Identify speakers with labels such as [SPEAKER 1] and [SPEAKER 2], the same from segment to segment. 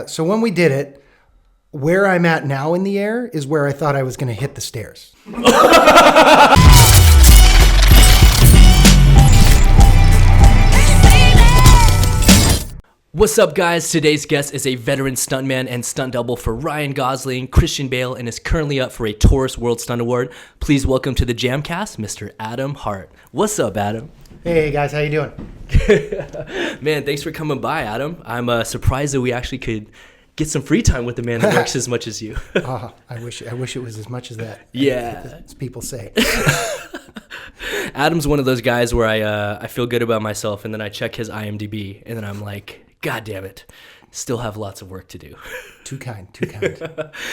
[SPEAKER 1] So when we did it, where I'm at now in the air is where I thought I was going to hit the stairs.
[SPEAKER 2] What's up, guys? Today's guest is a veteran stuntman and stunt double for Ryan Gosling Christian Bale and is currently up for a Taurus World Stunt Award. Please welcome to the JAMCast, Mr. Adam Hart. What's up, Adam?
[SPEAKER 1] Hey guys, how you doing?
[SPEAKER 2] Man, thanks for coming by, Adam. I'm surprised that we actually could get some free time with the man that works as much as you.
[SPEAKER 1] I wish it was as much as that.
[SPEAKER 2] Yeah,
[SPEAKER 1] as people say.
[SPEAKER 2] Adam's one of those guys where I feel good about myself, and then I check his IMDb, and then I'm like, God damn it, still have lots of work to do.
[SPEAKER 1] Too kind.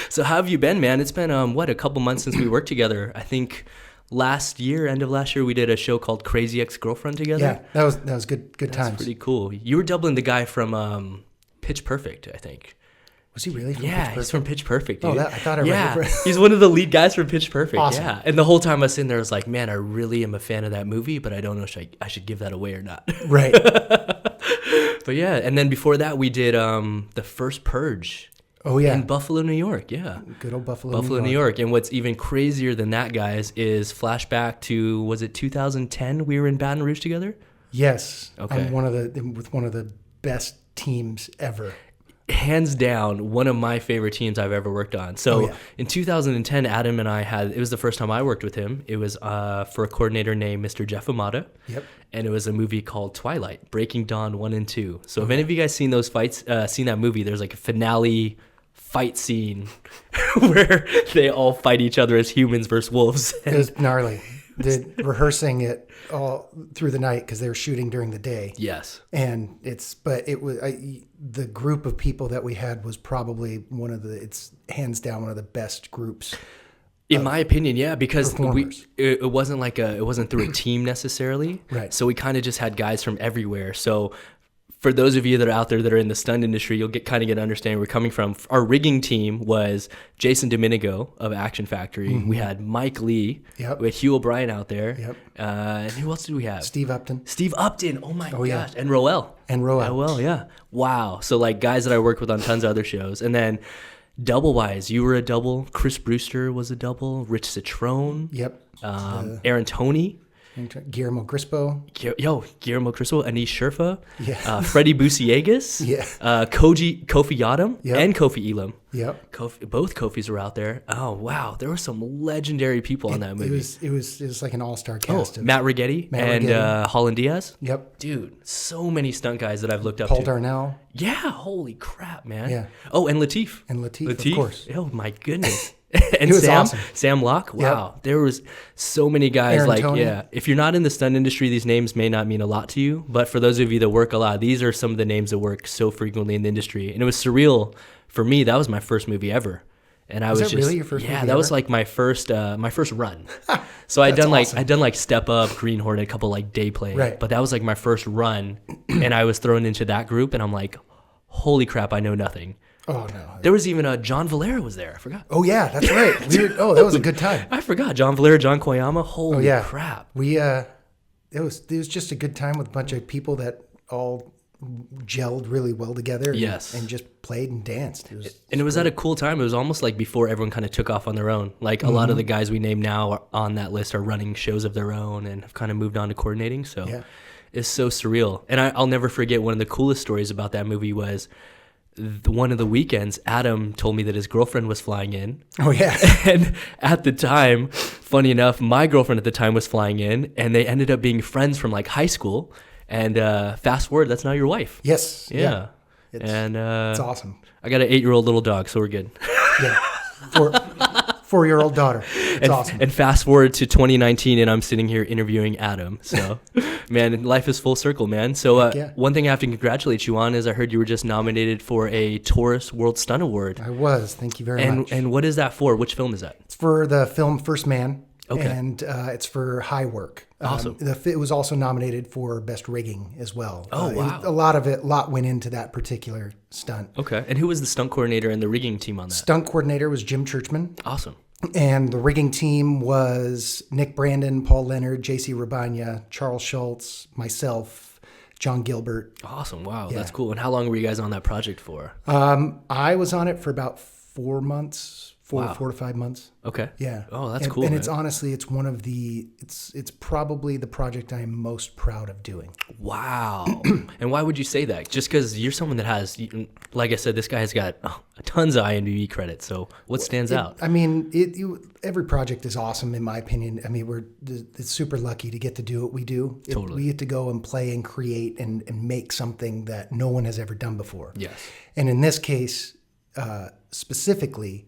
[SPEAKER 2] So how have you been, man? It's been a couple months since we worked together. I think end of last year, we did a show called Crazy Ex-Girlfriend together.
[SPEAKER 1] Yeah, that was good times.
[SPEAKER 2] That's pretty cool. You were doubling the guy from Pitch Perfect, I think.
[SPEAKER 1] Was he really from
[SPEAKER 2] Pitch Perfect? Yeah, he's from Pitch Perfect, dude.
[SPEAKER 1] Oh, I thought I read it.
[SPEAKER 2] He's one of the lead guys from Pitch Perfect.
[SPEAKER 1] Awesome.
[SPEAKER 2] Yeah, and the whole time I was sitting there, I was like, man, I really am a fan of that movie, but I don't know if I should give that away or not.
[SPEAKER 1] Right.
[SPEAKER 2] But yeah, and then before that, we did the first Purge.
[SPEAKER 1] Oh, yeah.
[SPEAKER 2] In Buffalo, New York, yeah.
[SPEAKER 1] Good old Buffalo,
[SPEAKER 2] New York. And what's even crazier than that, guys, is flashback to, was it 2010 we were in Baton Rouge together?
[SPEAKER 1] Yes.
[SPEAKER 2] Okay.
[SPEAKER 1] I'm with one of the best teams ever.
[SPEAKER 2] Hands down, one of my favorite teams I've ever worked on. So in 2010, Adam and I it was the first time I worked with him. It was for a coordinator named Mr. Jeff Amata.
[SPEAKER 1] Yep. And
[SPEAKER 2] it was a movie called Twilight, Breaking Dawn 1 and 2. So if any of you guys seen those fights, seen that movie, there's like a finale fight scene where they all fight each other as humans versus wolves.
[SPEAKER 1] It was gnarly. Rehearsing it all through the night because they were shooting during the day.
[SPEAKER 2] Yes.
[SPEAKER 1] And the group of people that we had was probably it's hands down one of the best groups.
[SPEAKER 2] In my opinion, yeah, because it wasn't through a team necessarily.
[SPEAKER 1] Right.
[SPEAKER 2] So we kind of just had guys from everywhere. So for those of you that are out there that are in the stunt industry, you'll get to understand where we're coming from. Our rigging team was Jason Domenico of Action Factory. Mm-hmm. We had Mike Lee. Yep. We had Hugh O'Brien out there.
[SPEAKER 1] Yep.
[SPEAKER 2] And who else did we have?
[SPEAKER 1] Steve Upton.
[SPEAKER 2] Oh my gosh. Yeah. And Roel. Yeah. Wow. So like guys that I worked with on tons of other shows. And then double-wise, you were a double. Chris Brewster was a double. Rich Citrone.
[SPEAKER 1] Yep.
[SPEAKER 2] Aaron Toney.
[SPEAKER 1] Guillermo Crispo.
[SPEAKER 2] Guillermo Crispo, Anish Sherfa,
[SPEAKER 1] yeah.
[SPEAKER 2] Freddie Busiegas,
[SPEAKER 1] yeah.
[SPEAKER 2] Kofi Yadam,
[SPEAKER 1] yep.
[SPEAKER 2] and Kofi Elam.
[SPEAKER 1] Yep.
[SPEAKER 2] Both Kofis were out there. Oh wow, there were some legendary people on that movie.
[SPEAKER 1] It was like an all-star cast.
[SPEAKER 2] Matt Rigetti and Holland Diaz.
[SPEAKER 1] Yep.
[SPEAKER 2] Dude, so many stunt guys that I've looked up
[SPEAKER 1] Paul
[SPEAKER 2] to.
[SPEAKER 1] Darnell.
[SPEAKER 2] Yeah, holy crap, man.
[SPEAKER 1] Yeah.
[SPEAKER 2] Oh, and Lateef.
[SPEAKER 1] Of course.
[SPEAKER 2] Oh my goodness. And
[SPEAKER 1] awesome.
[SPEAKER 2] Sam Locke. Wow. Yep. There was so many guys.
[SPEAKER 1] Aaron Toney.
[SPEAKER 2] If you're not in the stunt industry, these names may not mean a lot to you. But for those of you that work a lot, these are some of the names that work so frequently in the industry. And it was surreal for me. That was my first movie ever. And I was just,
[SPEAKER 1] really your first movie
[SPEAKER 2] that
[SPEAKER 1] ever?
[SPEAKER 2] was like my first run. So I'd done Step Up, Greenhorn, a couple like day play.
[SPEAKER 1] Right.
[SPEAKER 2] But that was like my first run. And I was thrown into that group and I'm like, holy crap, I know nothing.
[SPEAKER 1] Oh no!
[SPEAKER 2] There was even John Valera was there. I forgot.
[SPEAKER 1] Oh yeah, that's right. That was a good time.
[SPEAKER 2] I forgot John Valera, John Koyama. Holy crap!
[SPEAKER 1] It was just a good time with a bunch of people that all gelled really well together.
[SPEAKER 2] Yes,
[SPEAKER 1] and just played and danced.
[SPEAKER 2] It was at a cool time. It was almost like before everyone kind of took off on their own. Like a lot of the guys we name now on that list are running shows of their own and have kind of moved on to coordinating. So it's so surreal. And I'll never forget one of the coolest stories about that movie was. One of the weekends, Adam told me that his girlfriend was flying in.
[SPEAKER 1] Oh, yeah.
[SPEAKER 2] And at the time, funny enough, my girlfriend at the time was flying in, and they ended up being friends from like high school. And fast forward, that's now your wife.
[SPEAKER 1] Yes.
[SPEAKER 2] Yeah.
[SPEAKER 1] It's awesome.
[SPEAKER 2] I got an 8-year-old little dog, so we're good.
[SPEAKER 1] Yeah. 4-year-old daughter. It's awesome.
[SPEAKER 2] And fast forward to 2019, and I'm sitting here interviewing Adam. So, man, life is full circle, man. So, one thing I have to congratulate you on is I heard you were just nominated for a Taurus World Stunt Award.
[SPEAKER 1] I was. Thank you very much.
[SPEAKER 2] And what is that for? Which film is that?
[SPEAKER 1] It's for the film First Man.
[SPEAKER 2] Okay.
[SPEAKER 1] And it's for high work.
[SPEAKER 2] Awesome.
[SPEAKER 1] It was also nominated for best rigging as well.
[SPEAKER 2] Oh, wow.
[SPEAKER 1] A lot went into that particular stunt.
[SPEAKER 2] Okay. And who was the stunt coordinator and the rigging team on that?
[SPEAKER 1] Stunt coordinator was Jim Churchman.
[SPEAKER 2] Awesome.
[SPEAKER 1] And the rigging team was Nick Brandon, Paul Leonard, JC Rabanya, Charles Schultz, myself, John Gilbert.
[SPEAKER 2] Awesome. Wow. That's cool. And how long were you guys on that project for?
[SPEAKER 1] I was on it for about 4 months, 4 to 5 months.
[SPEAKER 2] Okay.
[SPEAKER 1] Yeah.
[SPEAKER 2] Oh, that's cool.
[SPEAKER 1] And
[SPEAKER 2] man.
[SPEAKER 1] it's honestly, it's one of the, it's probably the project I am most proud of doing.
[SPEAKER 2] Wow. And why would you say that? Just because you're someone that has, like I said, this guy has got tons of IMDb credits. So what stands out?
[SPEAKER 1] I mean, every project is awesome in my opinion. I mean, it's super lucky to get to do what we do.
[SPEAKER 2] Totally.
[SPEAKER 1] We get to go and play and create and make something that no one has ever done before.
[SPEAKER 2] Yes.
[SPEAKER 1] And in this case, specifically,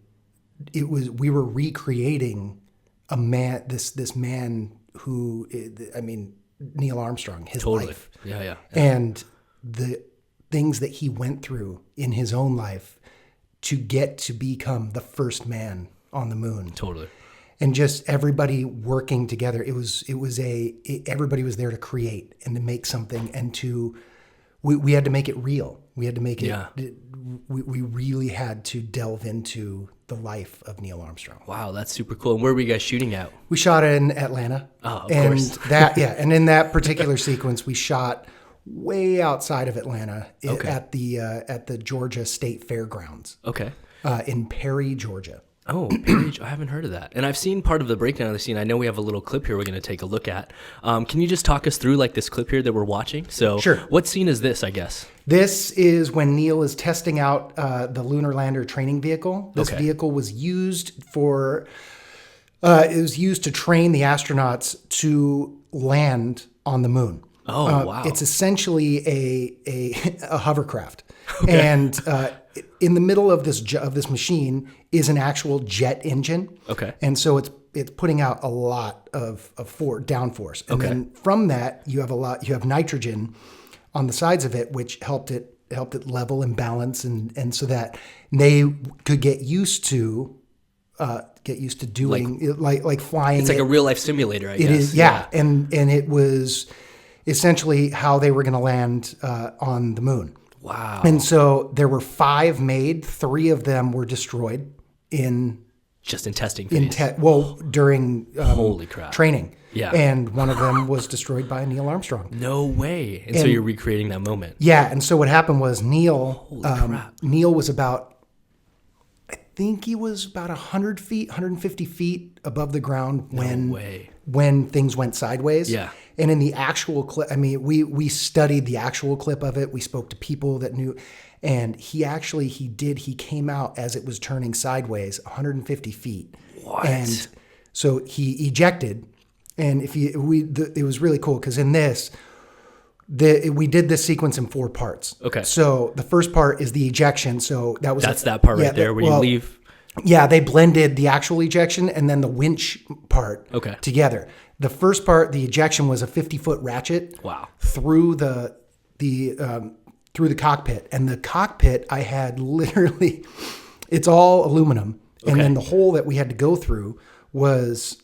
[SPEAKER 1] we were recreating a man, this man who, I mean, Neil Armstrong, his life.
[SPEAKER 2] Yeah.
[SPEAKER 1] And the things that he went through in his own life to get to become the first man on the moon.
[SPEAKER 2] Totally.
[SPEAKER 1] And just everybody working together. Everybody was there to create and to make something and we had to make it real. We had to make it, we really had to delve into the life of Neil Armstrong.
[SPEAKER 2] Wow, that's super cool. And where were you guys shooting at?
[SPEAKER 1] We shot in Atlanta.
[SPEAKER 2] Oh, of course.
[SPEAKER 1] And in that particular sequence, we shot way outside of Atlanta at the Georgia State Fairgrounds.
[SPEAKER 2] Okay.
[SPEAKER 1] In Perry, Georgia.
[SPEAKER 2] Oh, Perry, I haven't heard of that. And I've seen part of the breakdown of the scene. I know we have a little clip here we're going to take a look at. Can you just talk us through like this clip here that we're watching? So
[SPEAKER 1] sure.
[SPEAKER 2] What scene is this, I guess?
[SPEAKER 1] This is when Neil is testing out the lunar lander training vehicle. This vehicle was used to train the astronauts to land on the moon.
[SPEAKER 2] Oh, wow.
[SPEAKER 1] It's essentially a hovercraft. Okay. And in the middle of this machine is an actual jet engine.
[SPEAKER 2] Okay.
[SPEAKER 1] And so it's putting out a lot of downforce. And then from that you have nitrogen on the sides of it, which helped it level and balance and so that they could get used to doing like flying.
[SPEAKER 2] It's like a real life simulator, I guess.
[SPEAKER 1] It is, yeah. And it was essentially how they were going to land on the moon.
[SPEAKER 2] Wow.
[SPEAKER 1] And so there were 5 made. 3 of them were destroyed in
[SPEAKER 2] testing phase.
[SPEAKER 1] During
[SPEAKER 2] holy crap
[SPEAKER 1] training.
[SPEAKER 2] Yeah.
[SPEAKER 1] And one of them was destroyed by Neil Armstrong.
[SPEAKER 2] No way. And so you're recreating that moment.
[SPEAKER 1] Yeah. And so what happened was Neil was about, I think he was about 100 feet, 150 feet above the ground when things went sideways.
[SPEAKER 2] Yeah.
[SPEAKER 1] And in the actual clip, I mean, we studied the actual clip of it. We spoke to people that knew, and he came out as it was turning sideways 150 feet.
[SPEAKER 2] What?
[SPEAKER 1] And so he ejected, and it was really cool because in this, we did this sequence in 4 parts.
[SPEAKER 2] Okay.
[SPEAKER 1] So the first part is the ejection. So that's
[SPEAKER 2] that part right there where you leave.
[SPEAKER 1] Yeah, they blended the actual ejection and then the winch part together. The first part, the ejection, was a 50-foot ratchet.
[SPEAKER 2] Wow.
[SPEAKER 1] Through the cockpit, and the cockpit I had literally, it's all aluminum, and then the hole that we had to go through was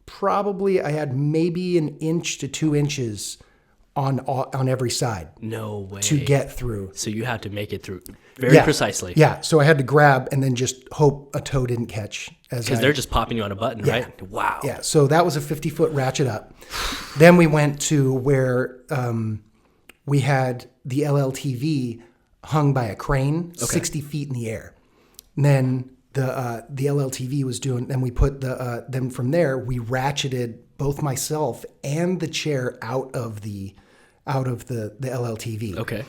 [SPEAKER 1] probably I had maybe 1 inch to 2 inches on every side.
[SPEAKER 2] No way.
[SPEAKER 1] To get through.
[SPEAKER 2] So you had to make it through very precisely.
[SPEAKER 1] Yeah. So I had to grab and then just hope a toe didn't catch.
[SPEAKER 2] Because they're just popping you on a button, right? Wow.
[SPEAKER 1] Yeah. So that was a 50-foot ratchet up. Then we went to where we had the LLTV hung by a crane 60 feet in the air. And then the LLTV was doing, then we put then from there, we ratcheted both myself and the chair out of the LLTV. Okay.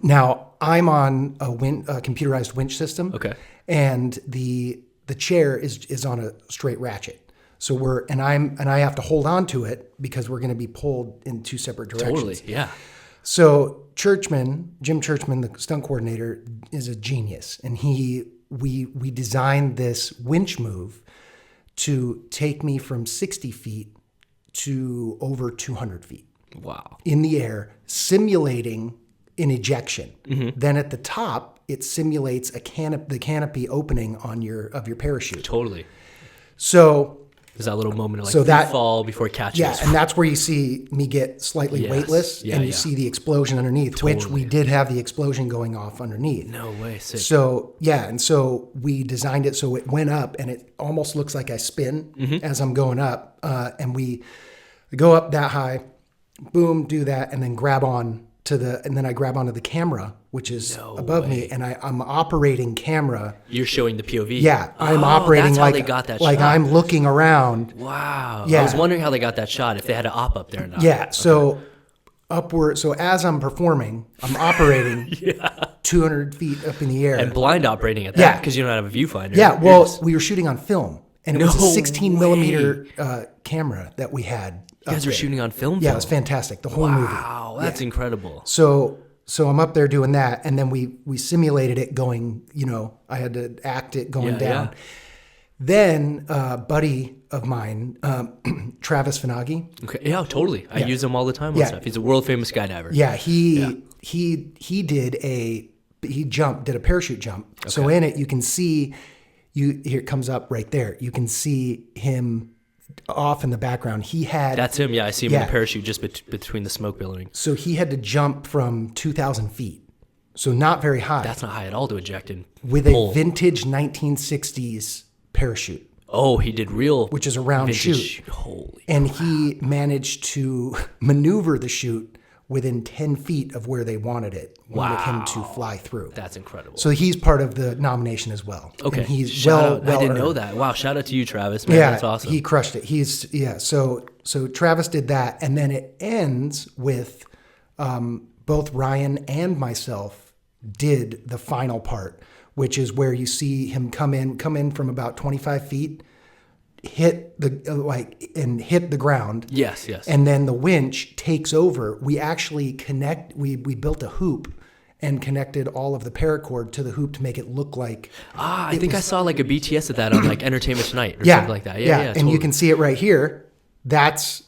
[SPEAKER 1] Now I'm on a computerized winch system. Okay. And the chair is on a straight ratchet. So I have to hold on to it because we're going to be pulled in 2 separate directions.
[SPEAKER 2] Totally. Yeah.
[SPEAKER 1] So Jim Churchman, the stunt coordinator, is a genius, and we designed this winch move to take me from 60 feet to over 200 feet.
[SPEAKER 2] Wow.
[SPEAKER 1] In the air, simulating an ejection. Mm-hmm. Then at the top, it simulates the canopy opening of your parachute.
[SPEAKER 2] Totally.
[SPEAKER 1] So
[SPEAKER 2] there's that little moment of free fall before it catches.
[SPEAKER 1] Yeah, and that's where you see me get slightly weightless, and you see the explosion underneath, which we did have the explosion going off underneath.
[SPEAKER 2] No way, sick.
[SPEAKER 1] So, and so we designed it so it went up, and it almost looks like I spin as I'm going up, and we go up that high, boom, do that, and then grab on and then I grab onto the camera, which is above me, and I'm operating camera.
[SPEAKER 2] You're showing the POV.
[SPEAKER 1] Yeah, I'm operating
[SPEAKER 2] that's
[SPEAKER 1] like
[SPEAKER 2] how they got that
[SPEAKER 1] like
[SPEAKER 2] shot.
[SPEAKER 1] I'm looking around.
[SPEAKER 2] Wow.
[SPEAKER 1] Yeah.
[SPEAKER 2] I was wondering how they got that shot, if they had to op up there or not.
[SPEAKER 1] Yeah. So upward. So as I'm performing, I'm operating 200 feet up in the air.
[SPEAKER 2] And blind operating at that,
[SPEAKER 1] Yeah.
[SPEAKER 2] because you don't have a viewfinder.
[SPEAKER 1] Yeah. Well, we were shooting on film, and it was a
[SPEAKER 2] No
[SPEAKER 1] 16 millimeter camera that we had.
[SPEAKER 2] You guys were shooting on film?
[SPEAKER 1] Yeah, it was fantastic. The whole movie.
[SPEAKER 2] Wow, that's incredible.
[SPEAKER 1] So I'm up there doing that, and then we simulated it going. I had to act it going down.
[SPEAKER 2] Yeah.
[SPEAKER 1] Then a buddy of mine, Travis Finagi.
[SPEAKER 2] Okay. Yeah, totally. I use him all the time on
[SPEAKER 1] Yeah.
[SPEAKER 2] stuff. He's a world famous skydiver.
[SPEAKER 1] Yeah, he did did a parachute jump. Okay. So in it, you can see here it comes up right there. You can see him off in the background.
[SPEAKER 2] That's him. Yeah, I see him in a parachute just between the smoke billowing.
[SPEAKER 1] So he had to jump from 2,000 feet. So not very high.
[SPEAKER 2] That's not high at all to eject and
[SPEAKER 1] with
[SPEAKER 2] pull.
[SPEAKER 1] a vintage 1960s parachute.
[SPEAKER 2] Oh, he did real,
[SPEAKER 1] which is a round
[SPEAKER 2] vintage
[SPEAKER 1] chute.
[SPEAKER 2] Holy.
[SPEAKER 1] And he managed to maneuver the chute within 10 feet of where they wanted him to fly through.
[SPEAKER 2] That's incredible.
[SPEAKER 1] So he's part of the nomination as well.
[SPEAKER 2] Okay.
[SPEAKER 1] And he's
[SPEAKER 2] shout out. I didn't
[SPEAKER 1] earned.
[SPEAKER 2] know that. Wow. Shout out to you, Travis. Man,
[SPEAKER 1] Yeah,
[SPEAKER 2] that's awesome.
[SPEAKER 1] he crushed it. So Travis did that. And then it ends with both Ryan and myself did the final part, which is where you see him come in from about 25 feet, hit the ground.
[SPEAKER 2] Yes.
[SPEAKER 1] And then the winch takes over. We actually we built a hoop and connected all of the paracord to the hoop to make it look like.
[SPEAKER 2] I think I saw like a BTS of that on like Entertainment Tonight or something like that. Yeah.
[SPEAKER 1] And
[SPEAKER 2] Totally.
[SPEAKER 1] you can see it right here. It's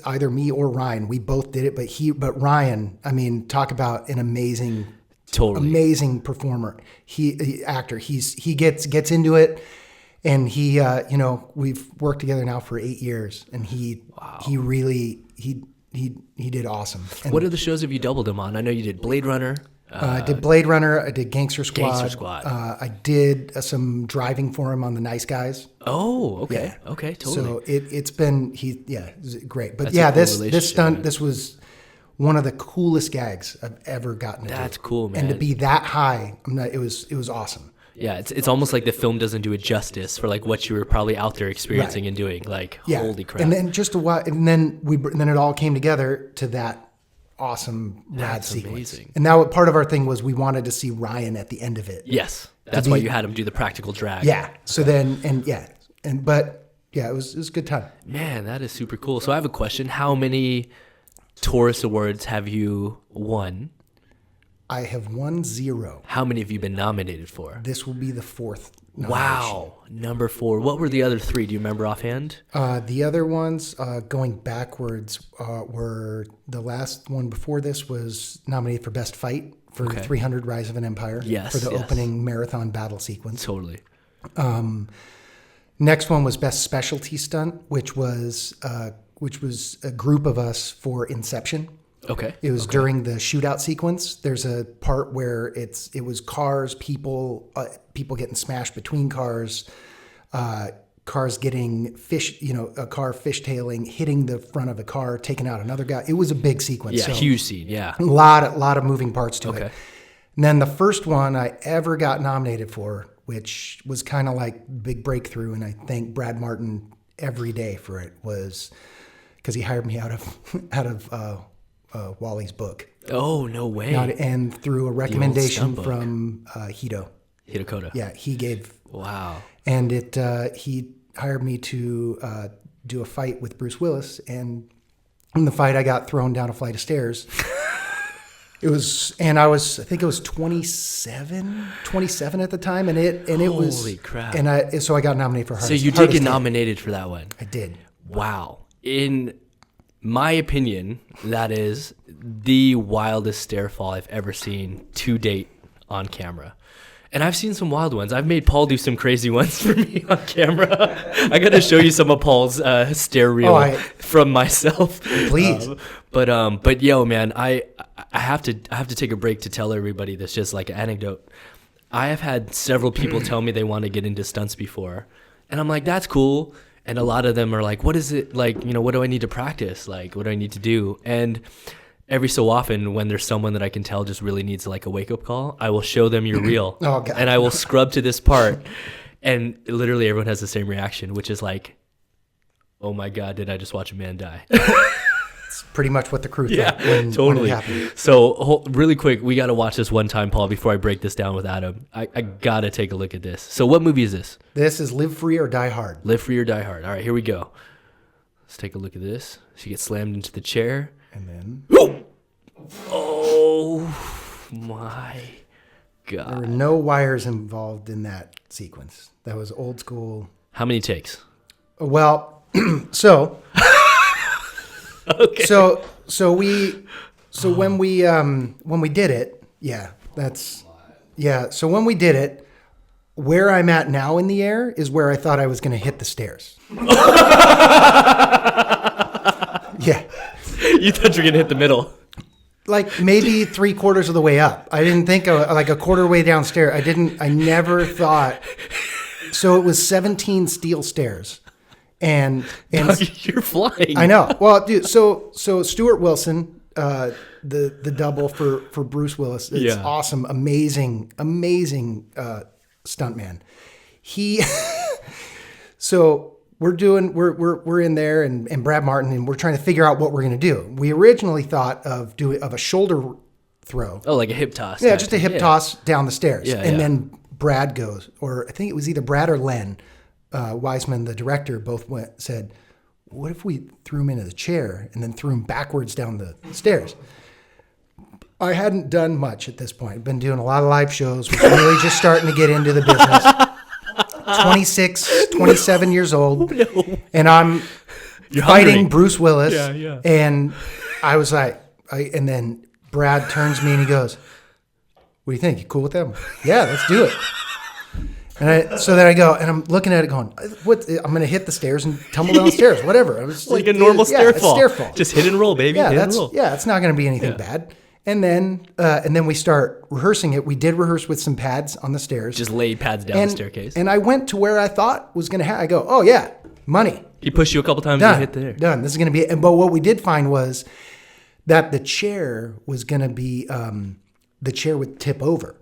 [SPEAKER 1] either me or Ryan. We both did it, but Ryan, I mean, talk about an amazing performer. Actor. He gets into it. And he, we've worked together now for 8 years, and he really did awesome. And
[SPEAKER 2] what other shows have you doubled him on? I know you did Blade Runner.
[SPEAKER 1] I did Blade Runner. I did Gangster Squad.
[SPEAKER 2] I
[SPEAKER 1] did some driving for him on The Nice Guys.
[SPEAKER 2] Oh, okay,
[SPEAKER 1] Yeah.
[SPEAKER 2] okay, totally.
[SPEAKER 1] So it's been it's great. But
[SPEAKER 2] That's a cool
[SPEAKER 1] this stunt,
[SPEAKER 2] man.
[SPEAKER 1] this was one of the coolest gags I've ever gotten to do.
[SPEAKER 2] That's cool, man.
[SPEAKER 1] And to be that high, it was awesome.
[SPEAKER 2] Yeah, it's almost like the film doesn't do it justice for like what you were probably out there experiencing and doing. Like, holy crap!
[SPEAKER 1] And then and then it all came together to that awesome rad sequence.
[SPEAKER 2] Amazing.
[SPEAKER 1] And now part of our thing was we wanted to see Ryan at the end of it.
[SPEAKER 2] Yes, that's why you had him do the practical drag.
[SPEAKER 1] Yeah. So then it was a good time.
[SPEAKER 2] Man, that is super cool. So I have a question: how many Taurus Awards have you won?
[SPEAKER 1] I have won 0.
[SPEAKER 2] How many have you been nominated for?
[SPEAKER 1] This will be the 4th nomination.
[SPEAKER 2] Wow, number 4. What were the other 3? Do you remember offhand?
[SPEAKER 1] The other ones, going backwards, were the last one before this was nominated for Best Fight for 300 Rise of an Empire.
[SPEAKER 2] Yes,
[SPEAKER 1] for the opening marathon battle sequence.
[SPEAKER 2] Totally.
[SPEAKER 1] Next one was Best Specialty Stunt, which was a group of us for Inception.
[SPEAKER 2] Okay.
[SPEAKER 1] It was during the shootout sequence. There's a part where it was cars, people getting smashed between cars, cars getting a car fishtailing, hitting the front of a car, taking out another guy. It was a big sequence.
[SPEAKER 2] Yeah, huge scene. Yeah.
[SPEAKER 1] A lot of moving parts to it. And then the first one I ever got nominated for, which was kind of like big breakthrough, and I thank Brad Martin every day for it, was because he hired me out of Wally's book.
[SPEAKER 2] Oh, no way.
[SPEAKER 1] And through a recommendation from
[SPEAKER 2] Hidokota.
[SPEAKER 1] Yeah, he gave.
[SPEAKER 2] Wow.
[SPEAKER 1] And he hired me to do a fight with Bruce Willis, and in the fight I got thrown down a flight of stairs. I think it was 27 at the time, and it was
[SPEAKER 2] holy crap.
[SPEAKER 1] And so I got nominated for hardest.
[SPEAKER 2] So you did get nominated for that one.
[SPEAKER 1] I did.
[SPEAKER 2] Wow. In my opinion, that is the wildest stair fall I've ever seen to date on camera. And I've seen some wild ones. I've made Paul do some crazy ones for me on camera. I got to show you some of Paul's stair reel from myself.
[SPEAKER 1] Please.
[SPEAKER 2] But yo, man, I have to take a break to tell everybody this, just like an anecdote. I have had several people tell me they want to get into stunts before, and I'm like, that's cool. And a lot of them are like, what is it like? What do I need to practice? Like, what do I need to do? And every so often when there's someone that I can tell just really needs like a wake-up call, I will show them your reel.
[SPEAKER 1] Oh, God.
[SPEAKER 2] And I will scrub to this part, and literally everyone has the same reaction, which is like, oh my God, did I just watch a man die?
[SPEAKER 1] It's pretty much what the crew thought when it happened.
[SPEAKER 2] So really quick, we got to watch this one time, Paul, before I break this down with Adam. I got to take a look at this. So what movie is this?
[SPEAKER 1] This is Live Free or Die Hard.
[SPEAKER 2] Live Free or Die Hard. All right, here we go. Let's take a look at this. She gets slammed into the chair.
[SPEAKER 1] And then...
[SPEAKER 2] Oh my God.
[SPEAKER 1] There were no wires involved in that sequence. That was old school.
[SPEAKER 2] How many takes?
[SPEAKER 1] Well, so...
[SPEAKER 2] Okay.
[SPEAKER 1] So when we did it, so when we did it, where I'm at now in the air is where I thought I was going to hit the stairs. Yeah.
[SPEAKER 2] You thought you were going to hit the middle.
[SPEAKER 1] Like maybe 3/4 of the way up. I didn't think like a quarter way downstairs. I never thought. So it was 17 steel stairs. And
[SPEAKER 2] you're flying.
[SPEAKER 1] I know. Well, dude, so Stuart Wilson, the double for Bruce Willis, it's awesome, amazing stuntman. So we're in there and Brad Martin, and we're trying to figure out what we're gonna do. We originally thought of a shoulder throw.
[SPEAKER 2] Oh, like a hip toss.
[SPEAKER 1] Yeah, just a hip toss down the stairs.
[SPEAKER 2] Yeah,
[SPEAKER 1] and then Brad goes, or I think it was either Brad or Len. Wiseman, the director, both said, what if we threw him into the chair and then threw him backwards down the stairs? I hadn't done much at this point. I've been doing a lot of live shows, was really just starting to get into the business. 26, 27 years old. Oh, no. And I'm fighting Bruce Willis.
[SPEAKER 2] Yeah.
[SPEAKER 1] And I was like, and then Brad turns to me and he goes, what do you think? You cool with them? Yeah, let's do it. And so then I go, and I'm looking at it going, what? I'm going to hit the stairs and tumble down the stairs, whatever. It was
[SPEAKER 2] like a normal stair fall.
[SPEAKER 1] Stair fall.
[SPEAKER 2] Just hit and roll, baby.
[SPEAKER 1] Yeah, it's not going to be anything bad. And then we start rehearsing it. We did rehearse with some pads on the stairs.
[SPEAKER 2] Just laid pads down the staircase.
[SPEAKER 1] And I went to where I thought was going to happen. I go, oh yeah, money.
[SPEAKER 2] He pushed you a couple times
[SPEAKER 1] Done.
[SPEAKER 2] and hit there.
[SPEAKER 1] Done. This is going to be it. But what we did find was that the chair was going to be, the chair would tip over.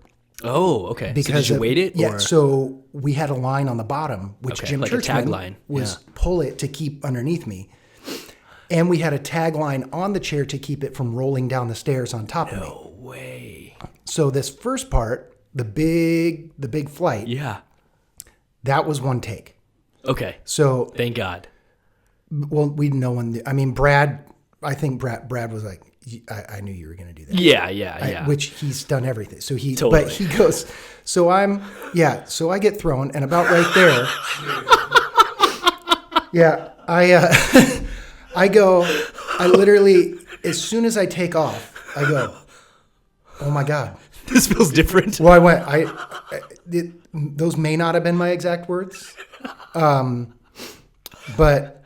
[SPEAKER 2] Oh, okay. Because so did you weight it?
[SPEAKER 1] Yeah, so we had a line on the bottom, which Jim
[SPEAKER 2] like
[SPEAKER 1] Churchman was pull it to keep underneath me. And we had a tagline on the chair to keep it from rolling down the stairs on top of me.
[SPEAKER 2] No way.
[SPEAKER 1] So this first part, the big flight.
[SPEAKER 2] Yeah.
[SPEAKER 1] That was one take.
[SPEAKER 2] Okay.
[SPEAKER 1] So
[SPEAKER 2] thank God.
[SPEAKER 1] Well, we didn't know when. I mean, Brad. I think Brad was like, I knew you were going to do that.
[SPEAKER 2] Yeah.
[SPEAKER 1] Which he's done everything. So
[SPEAKER 2] totally.
[SPEAKER 1] But he goes. So So I get thrown, and about right there. Yeah. I go. I literally, as soon as I take off, I go, oh my God.
[SPEAKER 2] This feels different.
[SPEAKER 1] Well, I went. Those may not have been my exact words, but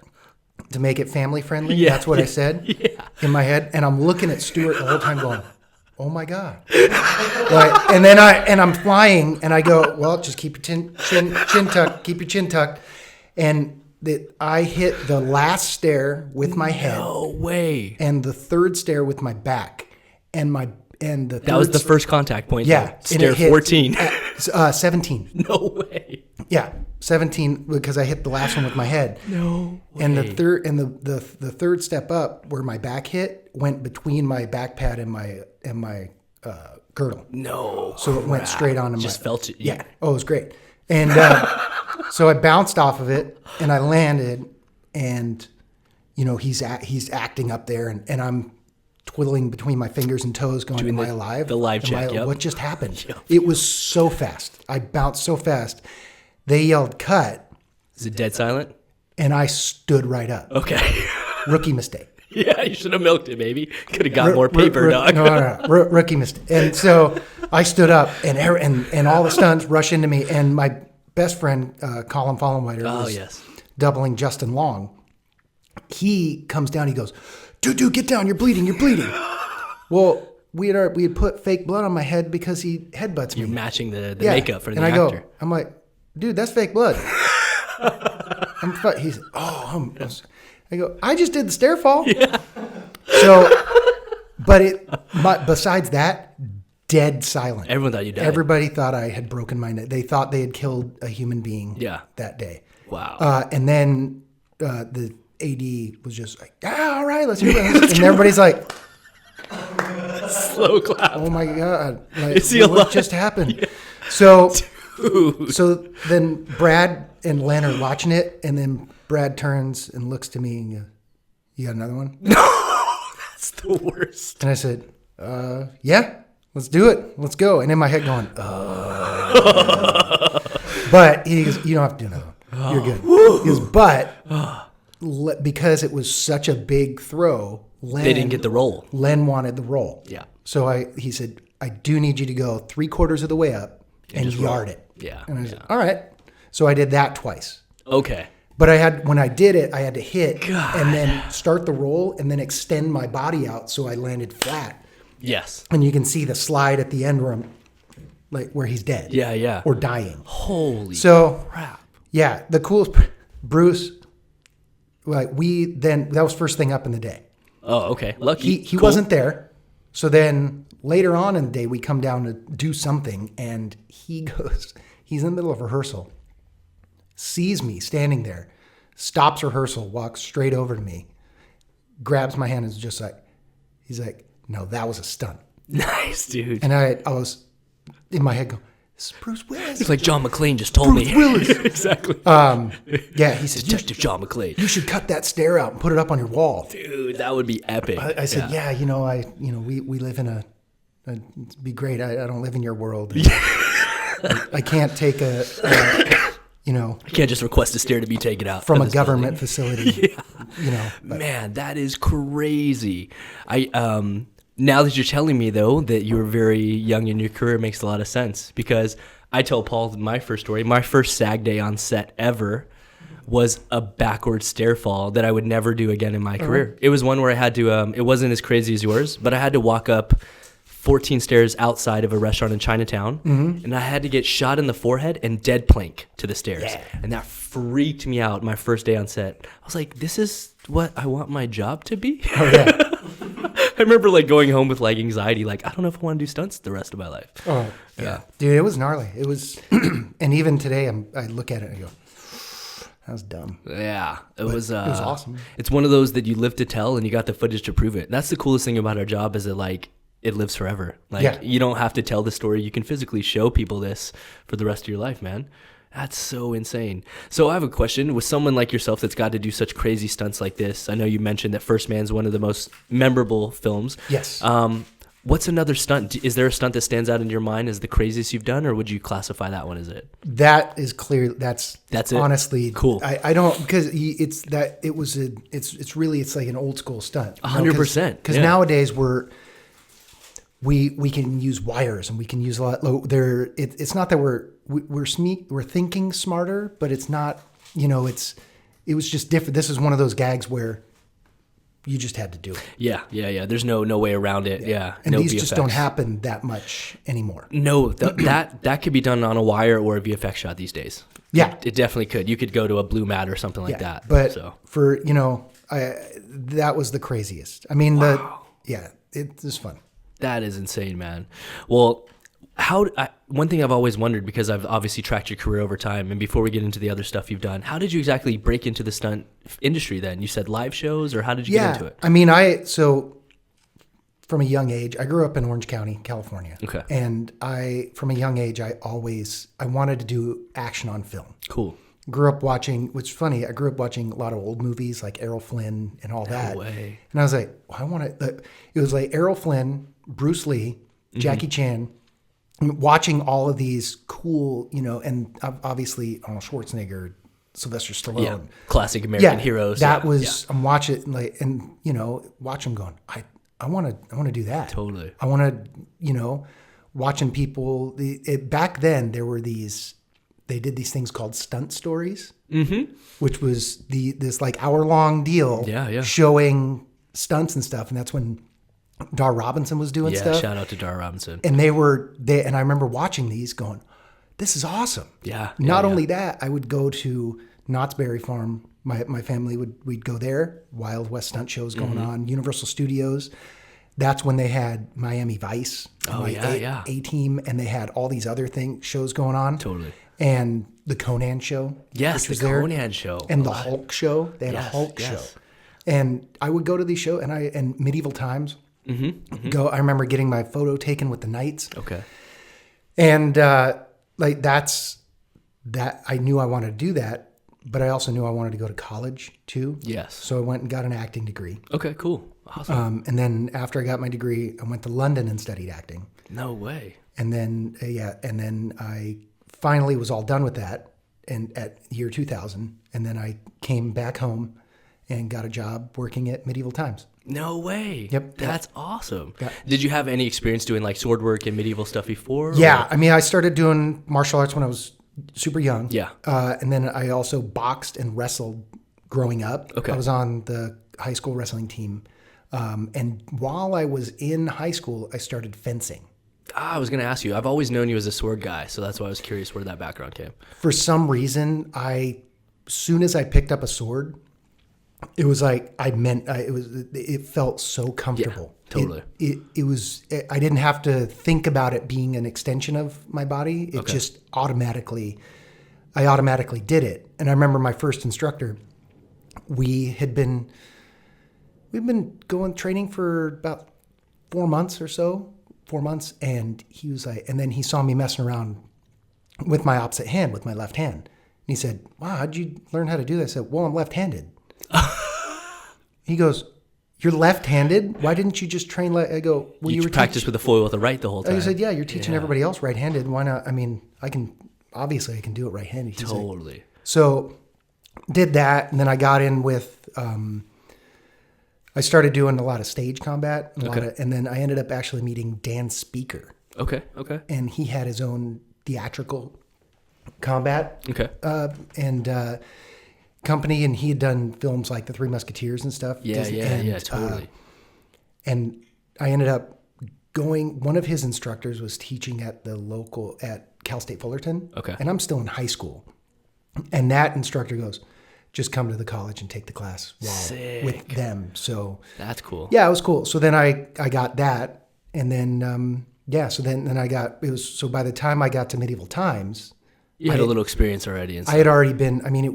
[SPEAKER 1] to make it family friendly, that's what I said in my head. And I'm looking at Stuart the whole time, going, "Oh my God!" Right? And then I'm flying, and I go, "Well, just keep your chin tucked. Keep your chin tucked." And I hit the last stair with my head.
[SPEAKER 2] No way.
[SPEAKER 1] And the third stair with my back, that
[SPEAKER 2] was the first contact point.
[SPEAKER 1] Yeah,
[SPEAKER 2] stair 14.
[SPEAKER 1] 17.
[SPEAKER 2] No way.
[SPEAKER 1] Yeah, 17 because I hit the last one with my head.
[SPEAKER 2] No way.
[SPEAKER 1] And the third step up where my back hit went between my back pad and my girdle.
[SPEAKER 2] No.
[SPEAKER 1] So it went straight onto
[SPEAKER 2] Just felt it.
[SPEAKER 1] Yeah. Oh, it was great. And so I bounced off of it and I landed, and he's acting up there, and I'm twiddling between my fingers and toes going, am I alive?
[SPEAKER 2] The live check,
[SPEAKER 1] What just happened?
[SPEAKER 2] Yep.
[SPEAKER 1] It was so fast. I bounced so fast. They yelled, cut.
[SPEAKER 2] Is it dead silent?
[SPEAKER 1] And I stood right up.
[SPEAKER 2] Okay.
[SPEAKER 1] Rookie mistake.
[SPEAKER 2] Yeah, you should have milked it, baby. Could have got more paper, dog.
[SPEAKER 1] No. Rookie mistake. And so I stood up, and all the stunts rush into me. And my best friend, Colin Fallenweider, was doubling Justin Long. He comes down, he goes, dude, get down, you're bleeding. Well, we had put fake blood on my head because he headbutts me.
[SPEAKER 2] You're matching the makeup for the
[SPEAKER 1] actor.
[SPEAKER 2] actor.
[SPEAKER 1] I'm like, dude, that's fake blood. He's, I go, I just did the stair fall.
[SPEAKER 2] Yeah.
[SPEAKER 1] So, besides that, dead silent.
[SPEAKER 2] Everyone thought you died.
[SPEAKER 1] Everybody thought I had broken my neck. They thought they had killed a human being that day.
[SPEAKER 2] Wow.
[SPEAKER 1] And then the AD was just like, all right, let's do this. And everybody's like,
[SPEAKER 2] slow clap.
[SPEAKER 1] Oh my God. Like,
[SPEAKER 2] Is he alive?
[SPEAKER 1] What just happened? Yeah. So then Brad and Len are watching it, and then Brad turns and looks to me and goes, you got another one?
[SPEAKER 2] No, that's the worst.
[SPEAKER 1] And I said, yeah, let's do it. Let's go. And in my head going, But he goes, you don't have to do another one. You're good. He goes, but because it was such a big throw,
[SPEAKER 2] they didn't get the roll.
[SPEAKER 1] Len wanted the roll.
[SPEAKER 2] Yeah.
[SPEAKER 1] So he said, I do need you to go 3/4 of the way up and yard it.
[SPEAKER 2] Yeah.
[SPEAKER 1] And I said, all right. So I did that twice.
[SPEAKER 2] Okay.
[SPEAKER 1] But when I did it, I had to hit and then start the roll and then extend my body out so I landed flat.
[SPEAKER 2] Yes.
[SPEAKER 1] And you can see the slide at the end where he's dead.
[SPEAKER 2] Yeah, yeah.
[SPEAKER 1] Or dying.
[SPEAKER 2] Holy crap.
[SPEAKER 1] Yeah, the coolest, Bruce, that was first thing up in the day.
[SPEAKER 2] Oh, okay. Lucky.
[SPEAKER 1] He wasn't there. So then later on in the day, we come down to do something, and he's in the middle of rehearsal, sees me standing there, stops rehearsal, walks straight over to me, grabs my hand and is just like, he's like, no, that was a stunt.
[SPEAKER 2] Nice, dude.
[SPEAKER 1] And I was in my head going, this is Bruce Willis.
[SPEAKER 2] It's like John McClane just told
[SPEAKER 1] Bruce
[SPEAKER 2] me.
[SPEAKER 1] Willis.
[SPEAKER 2] Exactly.
[SPEAKER 1] Yeah, he said,
[SPEAKER 2] Detective John McClane.
[SPEAKER 1] You should cut that stair out and put it up on your wall.
[SPEAKER 2] Dude, that would be epic.
[SPEAKER 1] I said, we live in it'd be great. I don't live in your world. I can't take I
[SPEAKER 2] can't just request a stair to be taken out
[SPEAKER 1] from a government facility.
[SPEAKER 2] Yeah. Man, that is crazy. Now that you're telling me though that you were very young in your career, it makes a lot of sense, because I tell Paul my first story. My first SAG day on set ever was a backward stair fall that I would never do again in my career. It was one where I had to, it wasn't as crazy as yours, but I had to walk up 14 stairs outside of a restaurant in Chinatown, and I had to get shot in the forehead and dead plank to the stairs. Yeah. And that freaked me out my first day on set. I was like, this is what I want my job to be?
[SPEAKER 1] Oh, yeah.
[SPEAKER 2] I remember like going home with like anxiety, like I don't know if I want to do stunts the rest of my life.
[SPEAKER 1] Oh, yeah. Dude, it was gnarly. It was, and even today I look at it and I go, that was dumb.
[SPEAKER 2] Yeah, it was
[SPEAKER 1] awesome.
[SPEAKER 2] It's one of those that you live to tell, and you got the footage to prove it. That's the coolest thing about our job, is that like it lives forever. Like you don't have to tell the story. You can physically show people this for the rest of your life, man. That's so insane. So I have a question. With someone like yourself that's got to do such crazy stunts like this, I know you mentioned that First Man's one of the most memorable films.
[SPEAKER 1] Yes.
[SPEAKER 2] What's another stunt? Is there a stunt that stands out in your mind as the craziest you've done, or would you classify that one as it?
[SPEAKER 1] That is clear. That's
[SPEAKER 2] it.
[SPEAKER 1] Honestly
[SPEAKER 2] cool.
[SPEAKER 1] I don't, because it's like an old school stunt.
[SPEAKER 2] 100%.
[SPEAKER 1] Because nowadays we can use wires and we can use a lot. It's not that we're thinking smarter, but it's not. It was just different. This is one of those gags where you just had to do it.
[SPEAKER 2] Yeah. There's no way around it. Yeah.
[SPEAKER 1] And
[SPEAKER 2] no
[SPEAKER 1] these
[SPEAKER 2] VFX.
[SPEAKER 1] just don't happen that much anymore.
[SPEAKER 2] No, that could be done on a wire or a VFX shot these days.
[SPEAKER 1] Yeah.
[SPEAKER 2] It definitely could. You could go to a blue mat or something like that.
[SPEAKER 1] But that was the craziest. I mean, it was fun.
[SPEAKER 2] That is insane, man. Well, one thing I've always wondered, because I've obviously tracked your career over time, and before we get into the other stuff you've done, how did you exactly break into the stunt industry then? You said live shows, or how did you get into it?
[SPEAKER 1] I mean, so from a young age, I grew up in Orange County, California.
[SPEAKER 2] Okay.
[SPEAKER 1] And from a young age, I wanted to do action on film.
[SPEAKER 2] Cool.
[SPEAKER 1] Grew up watching, which is funny, I grew up watching a lot of old movies like Errol Flynn and all that.
[SPEAKER 2] No way.
[SPEAKER 1] And I was like, it was like Errol Flynn, Bruce Lee, Jackie Chan, watching all of these cool, and obviously Arnold Schwarzenegger, Sylvester Stallone.
[SPEAKER 2] Classic American heroes.
[SPEAKER 1] I'm watching watch them going, I want to do that.
[SPEAKER 2] Totally.
[SPEAKER 1] I want to, watching people, back then they did these things called stunt stories, which was this like hour-long deal showing stunts and stuff. And that's when Dar Robinson was doing stuff.
[SPEAKER 2] Yeah, shout out to Dar Robinson.
[SPEAKER 1] And and I remember watching these going, this is awesome.
[SPEAKER 2] Yeah.
[SPEAKER 1] Not only that, I would go to Knott's Berry Farm. My family we'd go there, Wild West stunt shows going on, Universal Studios. that's when they had Miami Vice.
[SPEAKER 2] Oh, yeah.
[SPEAKER 1] A-Team, and they had all these other shows going on.
[SPEAKER 2] Totally.
[SPEAKER 1] And the Conan show.
[SPEAKER 2] Yes, the Conan show.
[SPEAKER 1] And the Hulk show. They had a Hulk show. And I would go to these shows, and Medieval Times. Go. I remember getting my photo taken with the knights.
[SPEAKER 2] Okay.
[SPEAKER 1] And like that. I knew I wanted to do that, but I also knew I wanted to go to college too.
[SPEAKER 2] Yes.
[SPEAKER 1] So I went and got an acting degree.
[SPEAKER 2] Okay, cool. Awesome.
[SPEAKER 1] And then after I got my degree, I went to London and studied acting.
[SPEAKER 2] No way.
[SPEAKER 1] And then and then I finally was all done with that, and at year 2000, and then I came back home and got a job working at Medieval Times.
[SPEAKER 2] No way.
[SPEAKER 1] Yep.
[SPEAKER 2] That's awesome.
[SPEAKER 1] Yep.
[SPEAKER 2] Did you have any experience doing like sword work and medieval stuff before?
[SPEAKER 1] Yeah.
[SPEAKER 2] Or?
[SPEAKER 1] I mean, I started doing martial arts when I was super young.
[SPEAKER 2] Yeah.
[SPEAKER 1] And then I also boxed and wrestled growing up.
[SPEAKER 2] Okay.
[SPEAKER 1] I was on the high school wrestling team. And while I was in high school, I started fencing.
[SPEAKER 2] I was going to ask you. I've always known you as a sword guy, so that's why I was curious where that background came.
[SPEAKER 1] For some reason, soon as I picked up a sword, it was like it felt so comfortable.
[SPEAKER 2] Yeah, totally.
[SPEAKER 1] It was. I didn't have to think about it being an extension of my body. It just automatically did it. And I remember my first instructor. We've been going training for about 4 months or so. 4 months, and he was like, and then he saw me messing around with my opposite hand, with my left hand. And he said, "Wow, how'd you learn how to do this?" I said, "Well, I'm left-handed." He goes, "You're left-handed? Why didn't you just train?" I go, "Well, you were
[SPEAKER 2] practice with the foil with the right the whole time."
[SPEAKER 1] He said, "Yeah, you're teaching everybody else right-handed. Why not? I mean, I can do it right-handed." He's
[SPEAKER 2] totally.
[SPEAKER 1] Like, so did that, and then I got in with. I started doing a lot of stage combat, and then I ended up actually meeting Dan Speaker.
[SPEAKER 2] Okay.
[SPEAKER 1] And he had his own theatrical combat.
[SPEAKER 2] Okay.
[SPEAKER 1] Company, and he had done films like The Three Musketeers and stuff.
[SPEAKER 2] Yeah, totally.
[SPEAKER 1] And I ended up going. One of his instructors was teaching at Cal State Fullerton.
[SPEAKER 2] Okay.
[SPEAKER 1] And I'm still in high school, and that instructor goes, "Just come to the college and take the class with them." So
[SPEAKER 2] that's cool.
[SPEAKER 1] Yeah, it was cool. So then I got that, and then so then I got it was so by the time I got to Medieval Times,
[SPEAKER 2] you had a little experience already.
[SPEAKER 1] I had already been. I mean,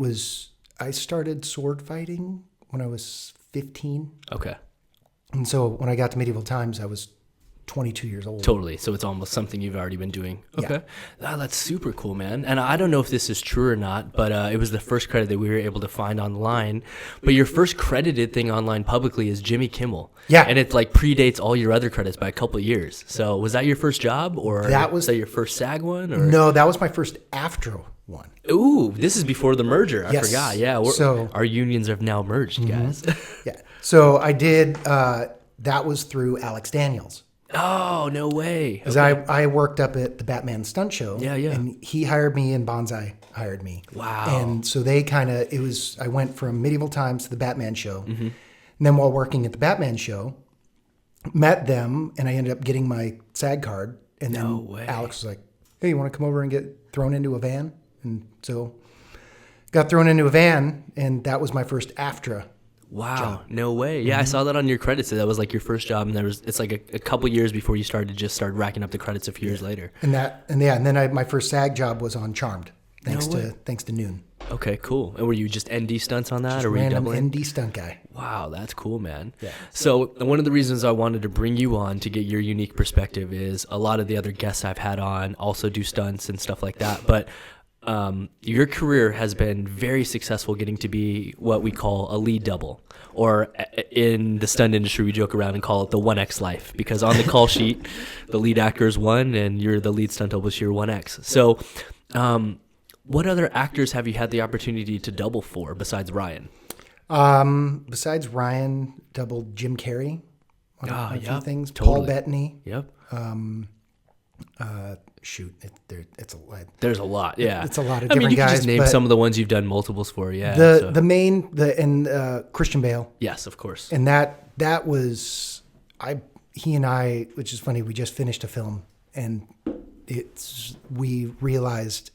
[SPEAKER 1] I started sword fighting when I was 15.
[SPEAKER 2] Okay.
[SPEAKER 1] And so when I got to Medieval Times, I was 22 years old.
[SPEAKER 2] Totally. So it's almost something you've already been doing. Okay.
[SPEAKER 1] Yeah.
[SPEAKER 2] That's super cool, man. And I don't know if this is true or not, but it was the first credit that we were able to find online. But your first credited thing online publicly is Jimmy Kimmel.
[SPEAKER 1] Yeah.
[SPEAKER 2] And it like predates all your other credits by a couple of years. So was that your first job, or was that your first SAG one? Or?
[SPEAKER 1] No, that was my first AFTRA one.
[SPEAKER 2] Ooh, this is before the merger. I
[SPEAKER 1] Yes.
[SPEAKER 2] forgot. Yeah.
[SPEAKER 1] So
[SPEAKER 2] our unions have now merged, guys.
[SPEAKER 1] Yeah. So I did, that was through Alex Daniels.
[SPEAKER 2] Oh, no way.
[SPEAKER 1] Because I worked up at the Batman Stunt Show.
[SPEAKER 2] Yeah.
[SPEAKER 1] And he hired me and Bonsai hired me.
[SPEAKER 2] Wow.
[SPEAKER 1] And so they I went from Medieval Times to the Batman Show. Mm-hmm. And then while working at the Batman Show, met them, and I ended up getting my SAG card. And then Alex was like, "Hey, you want to come over and get thrown into a van?" And so got thrown into a van, and that was my first AFTRA.
[SPEAKER 2] Wow,
[SPEAKER 1] job.
[SPEAKER 2] No way. Yeah, I saw that on your credits. That was like your first job, and it's like a couple years before you started racking up the credits a few years later.
[SPEAKER 1] And then my first SAG job was on Charmed, thanks to Noon.
[SPEAKER 2] Okay, cool. And were you just ND stunts on that,
[SPEAKER 1] Just
[SPEAKER 2] or were you
[SPEAKER 1] random
[SPEAKER 2] doubling?
[SPEAKER 1] ND stunt guy.
[SPEAKER 2] Wow, that's cool, man.
[SPEAKER 1] Yeah.
[SPEAKER 2] So one of the reasons I wanted to bring you on to get your unique perspective is a lot of the other guests I've had on also do stunts and stuff like that, but your career has been very successful getting to be what we call a lead double, or in the stunt industry we joke around and call it the 1X life, because on the call sheet the lead actor is 1 and you're the lead stunt double, so you're 1X. So what other actors have you had the opportunity to double for besides Ryan?
[SPEAKER 1] Besides Ryan, doubled Jim Carrey on a few things.
[SPEAKER 2] Totally.
[SPEAKER 1] Paul Bettany.
[SPEAKER 2] Yep.
[SPEAKER 1] It's a lot.
[SPEAKER 2] There's a lot, yeah.
[SPEAKER 1] It's a lot of different
[SPEAKER 2] I mean, you
[SPEAKER 1] guys.
[SPEAKER 2] can just name some of the ones you've done multiples for, yeah.
[SPEAKER 1] Christian Bale.
[SPEAKER 2] Yes, of course.
[SPEAKER 1] And that was he and I, which is funny. We just finished a film, and we realized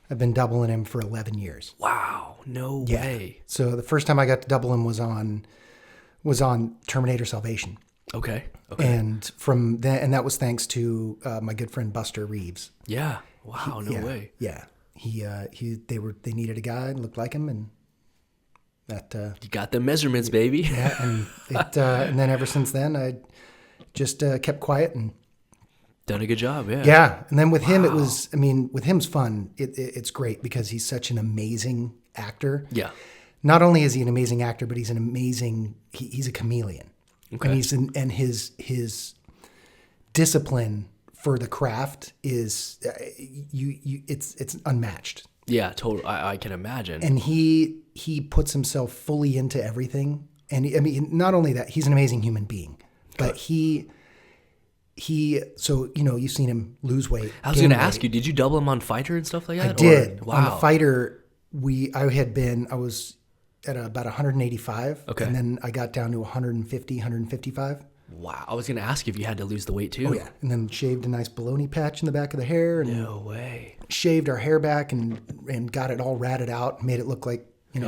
[SPEAKER 1] I've been doubling him for 11 years.
[SPEAKER 2] Wow, no way.
[SPEAKER 1] So the first time I got to double him was on Terminator Salvation.
[SPEAKER 2] Okay.
[SPEAKER 1] And from that, and that was thanks to my good friend Buster Reeves.
[SPEAKER 2] Yeah. Wow. No way.
[SPEAKER 1] Yeah. They needed a guy that looked like him, and that
[SPEAKER 2] you got the measurements, baby.
[SPEAKER 1] Yeah, and then ever since then, I just kept quiet and
[SPEAKER 2] done a good job. Yeah.
[SPEAKER 1] Yeah, and then with him, it was. I mean, with him's fun. It's great because he's such an amazing actor.
[SPEAKER 2] Yeah.
[SPEAKER 1] Not only is he an amazing actor, but he's an amazing. He's a chameleon.
[SPEAKER 2] Okay.
[SPEAKER 1] And his discipline for the craft is it's unmatched.
[SPEAKER 2] Yeah, totally. I can imagine.
[SPEAKER 1] And he puts himself fully into everything. And I mean, not only that, he's an amazing human being, but he so you've seen him lose weight.
[SPEAKER 2] I was going to ask you, did you double him on Fighter and stuff like that?
[SPEAKER 1] I did.
[SPEAKER 2] Wow.
[SPEAKER 1] On the Fighter, I was at about 185.
[SPEAKER 2] Okay.
[SPEAKER 1] And then I got down to 150, 155.
[SPEAKER 2] Wow. I was going to ask if you had to lose the weight too.
[SPEAKER 1] Oh, yeah. And then shaved a nice baloney patch in the back of the hair. And
[SPEAKER 2] no way.
[SPEAKER 1] Shaved our hair back and got it all ratted out. Made it look like, made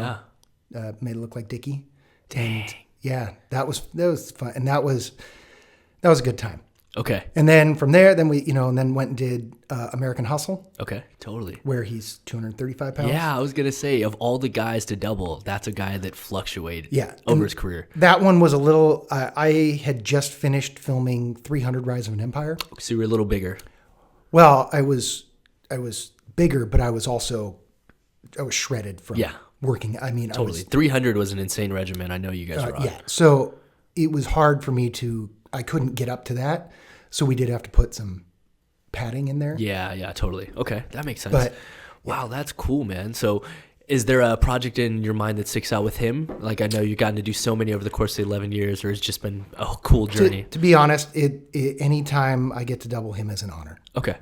[SPEAKER 1] it look like Dickie.
[SPEAKER 2] Dang.
[SPEAKER 1] And yeah, that was fun. And that was a good time.
[SPEAKER 2] Okay.
[SPEAKER 1] And then from there, then we, and then went and did American Hustle.
[SPEAKER 2] Okay, totally.
[SPEAKER 1] Where he's 235 pounds.
[SPEAKER 2] Yeah, I was going to say, of all the guys to double, that's a guy that fluctuated over his career.
[SPEAKER 1] That one was a little, I had just finished filming 300 Rise of an Empire.
[SPEAKER 2] So you were a little bigger.
[SPEAKER 1] Well, I was bigger, but I was shredded from working. I mean,
[SPEAKER 2] totally. 300 was an insane regimen. I know you guys were on.
[SPEAKER 1] Yeah, so it was hard for me I couldn't get up to that. So we did have to put some padding in there.
[SPEAKER 2] Yeah, totally. Okay, that makes sense.
[SPEAKER 1] But,
[SPEAKER 2] wow, that's cool, man. So is there a project in your mind that sticks out with him? Like, I know you've gotten to do so many over the course of the 11 years, or it's just been a cool journey.
[SPEAKER 1] To be honest, anytime I get to double him is an honor.
[SPEAKER 2] Okay.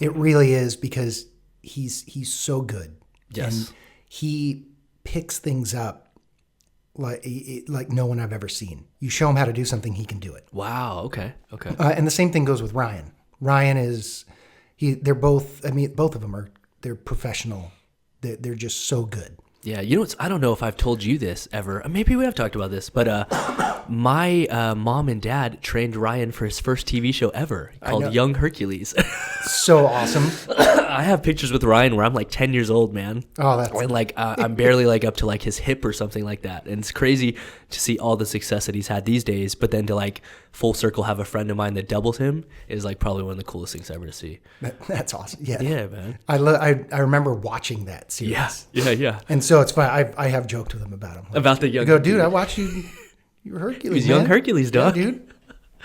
[SPEAKER 1] It really is because he's so good.
[SPEAKER 2] Yes.
[SPEAKER 1] And he picks things up like no one I've ever seen. You show him how to do something, he can do it.
[SPEAKER 2] Wow. Okay.
[SPEAKER 1] And the same thing goes with Ryan. Ryan they're both, I mean, both of them they're professional. They're just so good.
[SPEAKER 2] Yeah. I don't know if I've told you this ever. Maybe we have talked about this, but my mom and dad trained Ryan for his first TV show ever called Young Hercules.
[SPEAKER 1] So awesome.
[SPEAKER 2] I have pictures with Ryan where I'm like 10 years old, man.
[SPEAKER 1] Oh, that's...
[SPEAKER 2] And like, I'm barely like up to like his hip or something like that. And it's crazy to see all the success that he's had these days, but then to like full circle have a friend of mine that doubles him is like probably one of the coolest things ever to see.
[SPEAKER 1] That's awesome. Yeah.
[SPEAKER 2] Yeah, man.
[SPEAKER 1] I remember watching that series.
[SPEAKER 2] Yeah.
[SPEAKER 1] And so it's fun. I have joked with him about him. Like,
[SPEAKER 2] about the young...
[SPEAKER 1] I go, dude, I watched you. You were Hercules,
[SPEAKER 2] He's young Hercules, dog.
[SPEAKER 1] Yeah, dude.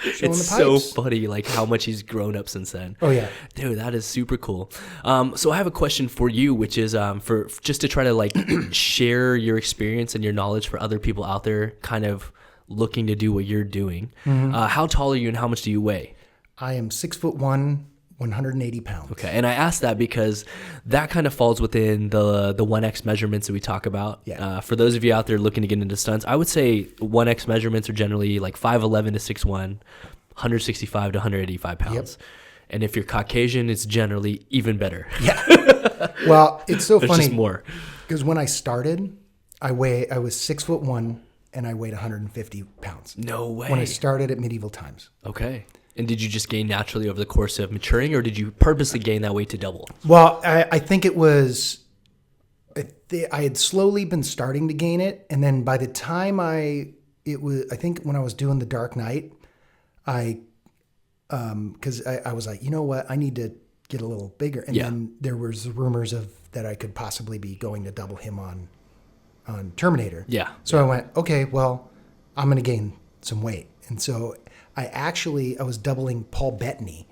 [SPEAKER 2] It's so funny, like how much he's grown up since then.
[SPEAKER 1] Oh yeah,
[SPEAKER 2] dude, that is super cool. So I have a question for you, which is for just to try to like share your experience and your knowledge for other people out there, kind of looking to do what you're doing. Mm-hmm. How tall are you, and how much do you weigh?
[SPEAKER 1] I am 6'1", 180 pounds.
[SPEAKER 2] Okay, and I asked that because that kind of falls within the 1X measurements that we talk about.
[SPEAKER 1] Yeah.
[SPEAKER 2] For those of you out there looking to get into stunts, I would say 1X measurements are generally like 5'11" to 6'1", 165 to 185 pounds. Yep. And if you're Caucasian, it's generally even better.
[SPEAKER 1] Yeah. Well, it's so funny.
[SPEAKER 2] Just more.
[SPEAKER 1] Because when I started, I was 6'1", and I weighed 150 pounds.
[SPEAKER 2] No way.
[SPEAKER 1] When I started at Medieval Times.
[SPEAKER 2] Okay. And did you just gain naturally over the course of maturing, or did you purposely gain that weight to double?
[SPEAKER 1] Well, I think it was, I had slowly been starting to gain it. And then by the time I think when I was doing The Dark Knight, because I was like, you know what, I need to get a little bigger. And then there was rumors that I could possibly be going to double him on Terminator.
[SPEAKER 2] Yeah.
[SPEAKER 1] So I went, okay, well, I'm going to gain some weight. And so I was doubling Paul Bettany.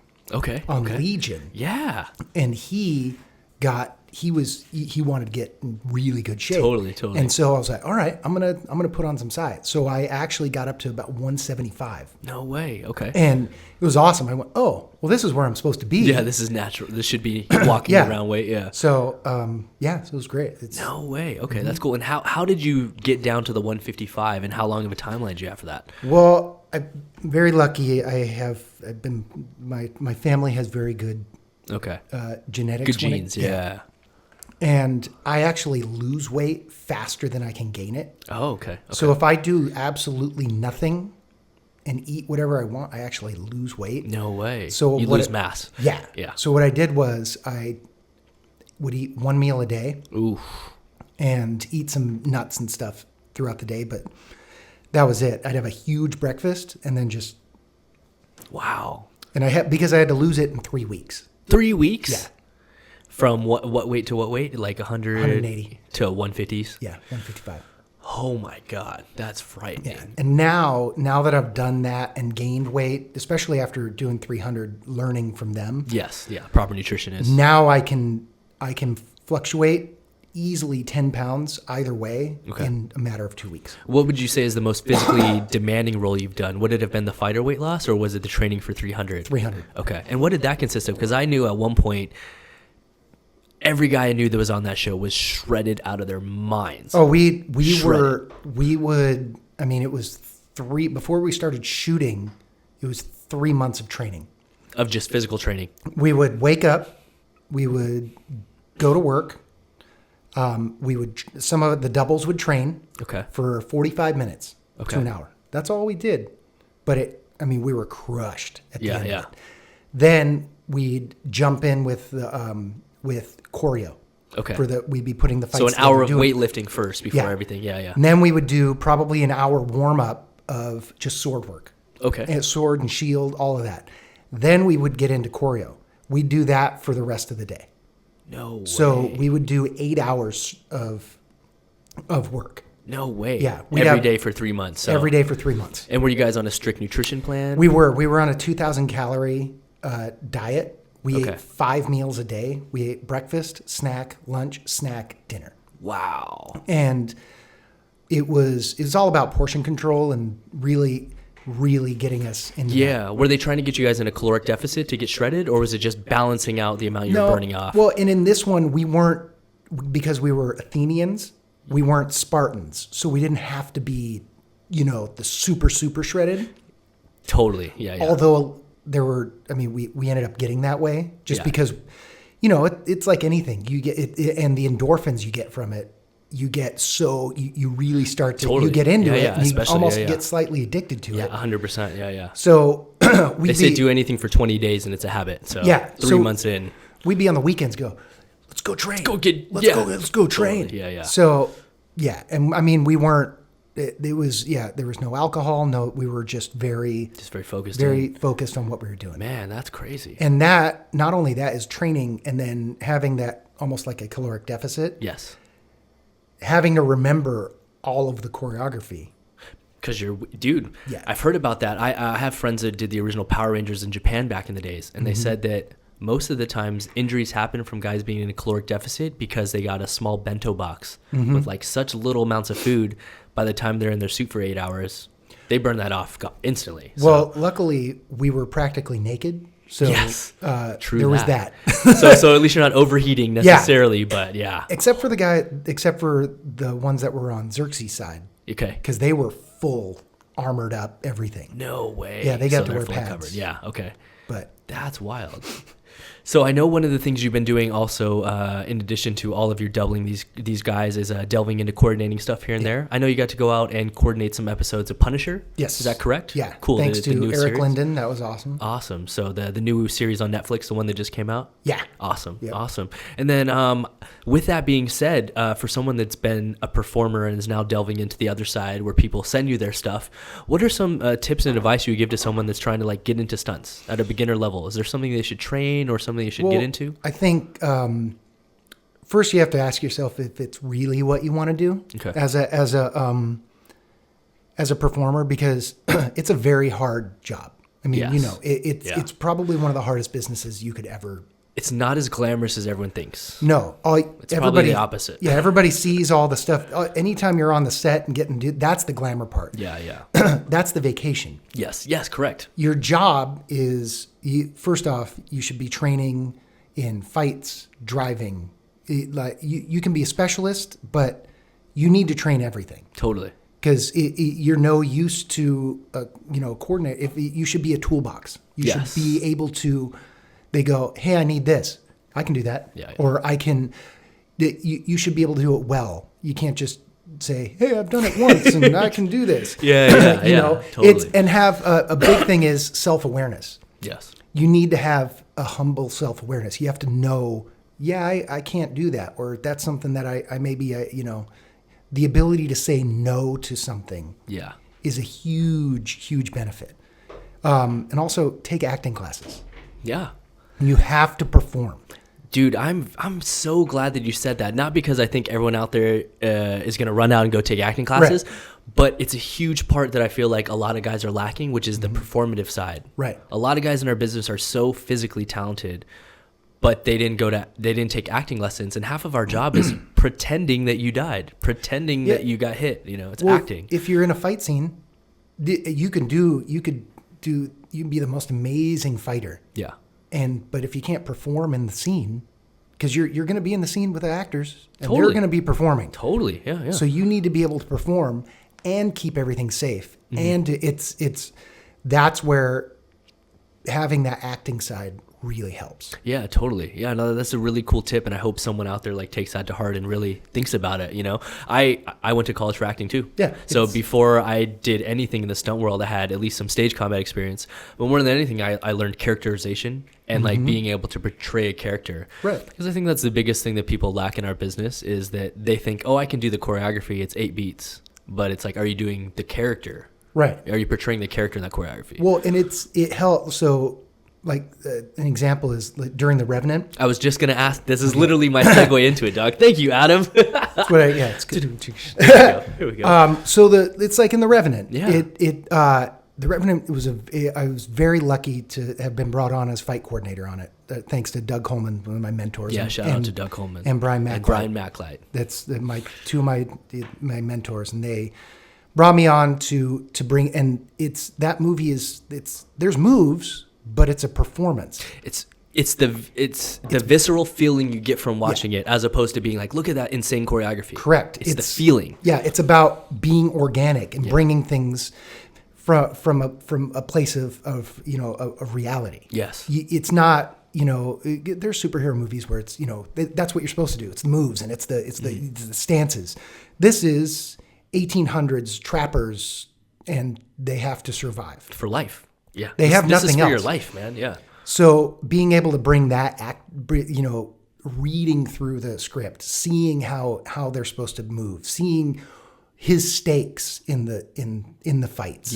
[SPEAKER 1] On Legion.
[SPEAKER 2] Yeah.
[SPEAKER 1] And he wanted to get in really good shape.
[SPEAKER 2] Totally.
[SPEAKER 1] And so I was like, all right, I'm gonna put on some size. So I actually got up to about 175.
[SPEAKER 2] No way. Okay.
[SPEAKER 1] And it was awesome. I went, oh, well, this is where I'm supposed to be.
[SPEAKER 2] Yeah, this is natural. This should be walking around weight. Yeah.
[SPEAKER 1] So so it was great.
[SPEAKER 2] No way. Okay, that's cool. And how did you get down to the 155, and how long of a timeline did you have for that?
[SPEAKER 1] Well, I'm very lucky. My family has very good genetics.
[SPEAKER 2] Good genes. Yeah.
[SPEAKER 1] And I actually lose weight faster than I can gain it.
[SPEAKER 2] Oh, okay.
[SPEAKER 1] So if I do absolutely nothing and eat whatever I want, I actually lose weight.
[SPEAKER 2] No way.
[SPEAKER 1] So
[SPEAKER 2] you lose mass.
[SPEAKER 1] Yeah.
[SPEAKER 2] Yeah.
[SPEAKER 1] So what I did was I would eat 1 meal a day.
[SPEAKER 2] Ooh.
[SPEAKER 1] And eat some nuts and stuff throughout the day, but that was it. I'd have a huge breakfast and then just...
[SPEAKER 2] Wow.
[SPEAKER 1] And because I had to lose it in 3 weeks.
[SPEAKER 2] 3 weeks?
[SPEAKER 1] Yeah.
[SPEAKER 2] From what weight to what weight? Like
[SPEAKER 1] 180
[SPEAKER 2] to 150s?
[SPEAKER 1] Yeah, 155.
[SPEAKER 2] Oh my God, that's frightening.
[SPEAKER 1] Yeah. And now that I've done that and gained weight, especially after doing 300, learning from them.
[SPEAKER 2] Yes, yeah, proper nutrition is.
[SPEAKER 1] Now I can fluctuate easily 10 pounds either way in a matter of 2 weeks.
[SPEAKER 2] What would you say is the most physically demanding role you've done? Would it have been the fighter weight loss, or was it the training for 300?
[SPEAKER 1] 300.
[SPEAKER 2] Okay. And what did that consist of? Because I knew at one point, every guy I knew that was on that show was shredded out of their minds.
[SPEAKER 1] Oh, we would, I mean, it was before we started shooting, it was 3 months of training.
[SPEAKER 2] Of just physical training.
[SPEAKER 1] We would wake up, we would go to work. Some of the doubles would train for 45 minutes to an hour. That's all we did. But we were crushed at the end of it. Then we'd jump in with choreo. Okay. We'd be putting the fights.
[SPEAKER 2] So an hour of weightlifting first before everything. Yeah.
[SPEAKER 1] And then we would do probably an hour warm up of just sword work.
[SPEAKER 2] Okay.
[SPEAKER 1] And sword and shield, all of that. Then we would get into choreo. We'd do that for the rest of the day.
[SPEAKER 2] No way.
[SPEAKER 1] So we would do 8 hours of work.
[SPEAKER 2] No way.
[SPEAKER 1] Yeah.
[SPEAKER 2] Every day for 3 months. So.
[SPEAKER 1] Every day for 3 months.
[SPEAKER 2] And were you guys on a strict nutrition plan?
[SPEAKER 1] We were on a 2,000 calorie diet. We ate 5 meals a day. We ate breakfast, snack, lunch, snack, dinner.
[SPEAKER 2] Wow.
[SPEAKER 1] And it was all about portion control and really getting us into that.
[SPEAKER 2] Were they trying to get you guys in a caloric deficit to get shredded, or was it just balancing out the amount you're burning off?
[SPEAKER 1] Well, and in this one, we weren't, because we were Athenians, we weren't Spartans. So we didn't have to be, the super, super shredded.
[SPEAKER 2] Totally, yeah.
[SPEAKER 1] Although there were, we ended up getting that way just because, it's like anything. You get it, and the endorphins you get from it, you get you really start to you get into it and you almost get slightly addicted to it.
[SPEAKER 2] 100%. Yeah.
[SPEAKER 1] So
[SPEAKER 2] they say do anything for 20 days and it's a habit. So 3 months in,
[SPEAKER 1] we'd be on the weekends let's go train.
[SPEAKER 2] Let's
[SPEAKER 1] go train.
[SPEAKER 2] Totally. Yeah.
[SPEAKER 1] So and we weren't. There was no alcohol. No, we were just very
[SPEAKER 2] focused.
[SPEAKER 1] Focused on what we were doing.
[SPEAKER 2] Man, that's crazy.
[SPEAKER 1] And that not only that is training, and then having that almost like a caloric deficit.
[SPEAKER 2] Yes.
[SPEAKER 1] Having to remember all of the choreography.
[SPEAKER 2] Because I've heard about that. I have friends that did the original Power Rangers in Japan back in the days, and they said that most of the times injuries happen from guys being in a caloric deficit because they got a small bento box with like such little amounts of food. By the time they're in their suit for 8 hours, they burn that off instantly.
[SPEAKER 1] Well, luckily we were practically naked. So
[SPEAKER 2] true.
[SPEAKER 1] There was that.
[SPEAKER 2] so at least you're not overheating necessarily, but yeah.
[SPEAKER 1] Except for the ones that were on Xerxes' side.
[SPEAKER 2] Okay.
[SPEAKER 1] Because they were full, armored up, everything.
[SPEAKER 2] No way.
[SPEAKER 1] Yeah, they got to wear pads.
[SPEAKER 2] Covered. Yeah, okay.
[SPEAKER 1] But
[SPEAKER 2] that's wild. So I know one of the things you've been doing also, in addition to all of your doubling these guys, is delving into coordinating stuff here and there. I know you got to go out and coordinate some episodes of Punisher.
[SPEAKER 1] Yes.
[SPEAKER 2] Is that correct?
[SPEAKER 1] Yeah.
[SPEAKER 2] Cool.
[SPEAKER 1] Thanks to Eric
[SPEAKER 2] series.
[SPEAKER 1] Linden. That was awesome.
[SPEAKER 2] Awesome. So the new series on Netflix, the one that just came out?
[SPEAKER 1] Yeah.
[SPEAKER 2] Awesome.
[SPEAKER 1] Yep.
[SPEAKER 2] Awesome. And then with that being said, for someone that's been a performer and is now delving into the other side where people send you their stuff, what are some tips and advice you would give to someone that's trying to get into stunts at a beginner level? Is there something they should train or something they should get into?
[SPEAKER 1] I think first you have to ask yourself if it's really what you want to do as a performer, because it's a very hard job. It's probably one of the hardest businesses you could ever.
[SPEAKER 2] It's not as glamorous as everyone thinks.
[SPEAKER 1] No,
[SPEAKER 2] it's probably the opposite.
[SPEAKER 1] Yeah, everybody sees all the stuff. Anytime you're on the set and that's the glamour part.
[SPEAKER 2] Yeah.
[SPEAKER 1] That's the vacation.
[SPEAKER 2] Yes, correct.
[SPEAKER 1] Your job is, first off, you should be training in fights, driving. You can be a specialist, but you need to train everything.
[SPEAKER 2] Totally.
[SPEAKER 1] Because you're no use to coordinate. If you should be a toolbox, you should be able to. They go, hey, I need this. I can do that, or I can. you should be able to do it well. You can't just say, hey, I've done it once and I can do this.
[SPEAKER 2] Totally.
[SPEAKER 1] And have a big thing is self-awareness.
[SPEAKER 2] Yes.
[SPEAKER 1] You need to have a humble self-awareness. You have to know, I can't do that, or that's something that I maybe, the ability to say no to something is a huge, huge benefit. And also take acting classes.
[SPEAKER 2] Yeah.
[SPEAKER 1] You have to perform.
[SPEAKER 2] Dude, I'm so glad that you said that. Not because I think everyone out there is going to run out and go take acting classes, but it's a huge part that I feel like a lot of guys are lacking, which is the performative side.
[SPEAKER 1] Right.
[SPEAKER 2] A lot of guys in our business are so physically talented, but they didn't take acting lessons, and half of our job is pretending that you died, pretending that you got hit. It's acting.
[SPEAKER 1] If you're in a fight scene, you can be the most amazing fighter.
[SPEAKER 2] Yeah.
[SPEAKER 1] But if you can't perform in the scene, because you're going to be in the scene with the actors, and they're going to be performing.
[SPEAKER 2] Totally, yeah.
[SPEAKER 1] So you need to be able to perform and keep everything safe. And that's where having that acting side really helps.
[SPEAKER 2] Yeah, totally. Yeah, no, that's a really cool tip, and I hope someone out there takes that to heart and really thinks about it. I went to college for acting too.
[SPEAKER 1] Yeah.
[SPEAKER 2] So before I did anything in the stunt world, I had at least some stage combat experience. But more than anything, I learned characterization and being able to portray a character.
[SPEAKER 1] Right.
[SPEAKER 2] Because I think that's the biggest thing that people lack in our business is that they think, I can do the choreography. It's 8 beats, but it's are you doing the character?
[SPEAKER 1] Right.
[SPEAKER 2] Are you portraying the character in that choreography?
[SPEAKER 1] Well, and it helps. So. An example is during The Revenant.
[SPEAKER 2] I was just going to ask. This is literally my segue into it, dog. Thank you, Adam.
[SPEAKER 1] That's what it's good.
[SPEAKER 2] Here we go.
[SPEAKER 1] So it's like in The Revenant.
[SPEAKER 2] Yeah.
[SPEAKER 1] The Revenant I was very lucky to have been brought on as fight coordinator on it. Thanks to Doug Coleman, one of my mentors.
[SPEAKER 2] Yeah, shout out to Doug Coleman
[SPEAKER 1] and Brian McLeod. That's two of my mentors, and they brought me on to bring. And that movie there's moves. But it's a performance.
[SPEAKER 2] It's the visceral feeling you get from watching it, as opposed to being look at that insane choreography.
[SPEAKER 1] Correct.
[SPEAKER 2] It's the feeling.
[SPEAKER 1] Yeah, it's about being organic and bringing things from a place of reality.
[SPEAKER 2] Yes.
[SPEAKER 1] It's not there's superhero movies where it's that's what you're supposed to do. It's the moves and it's the stances. This is 1800s trappers, and they have to survive
[SPEAKER 2] for life. Yeah,
[SPEAKER 1] they have nothing else.
[SPEAKER 2] This is for your life, man. Yeah.
[SPEAKER 1] So being able to bring that reading through the script, seeing how they're supposed to move, seeing his stakes in the fights,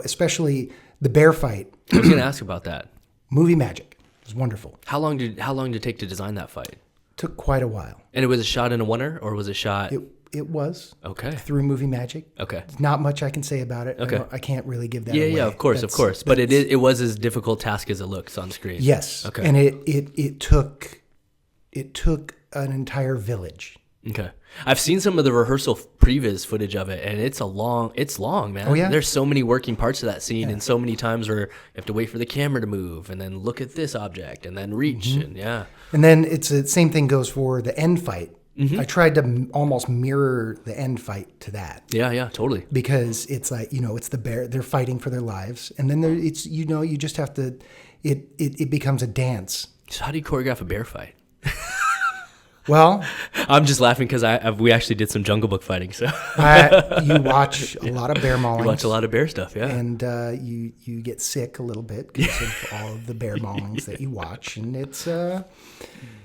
[SPEAKER 1] especially the bear fight.
[SPEAKER 2] I was going to ask about that.
[SPEAKER 1] Movie magic. It was wonderful.
[SPEAKER 2] How long did it take to design that fight?
[SPEAKER 1] Took quite a while.
[SPEAKER 2] And it was a shot in a oneer, or was it shot?
[SPEAKER 1] It was.
[SPEAKER 2] Okay.
[SPEAKER 1] Through movie magic.
[SPEAKER 2] Okay.
[SPEAKER 1] Not much I can say about it.
[SPEAKER 2] Okay.
[SPEAKER 1] I can't really give that away.
[SPEAKER 2] Yeah, of course. But it was as difficult task as it looks on screen.
[SPEAKER 1] Yes. Okay. And it took an entire village.
[SPEAKER 2] Okay. I've seen some of the rehearsal previs footage of it, and it's long, man.
[SPEAKER 1] Oh, yeah?
[SPEAKER 2] There's so many working parts of that scene, and so many times where you have to wait for the camera to move, and then look at this object, and then reach, and
[SPEAKER 1] And then it's the same thing goes for the end fight. Mm-hmm. I tried to almost mirror the end fight to that.
[SPEAKER 2] Yeah, totally.
[SPEAKER 1] Because it's it's the bear. They're fighting for their lives, and then you just have to. It becomes a dance.
[SPEAKER 2] So how do you choreograph a bear fight?
[SPEAKER 1] Well,
[SPEAKER 2] I'm just laughing because we actually did some Jungle Book fighting. So
[SPEAKER 1] you watch a lot of bear maulings.
[SPEAKER 2] You watch a lot of bear stuff, yeah.
[SPEAKER 1] And you get sick a little bit because of all of the bear maulings that you watch, and it's.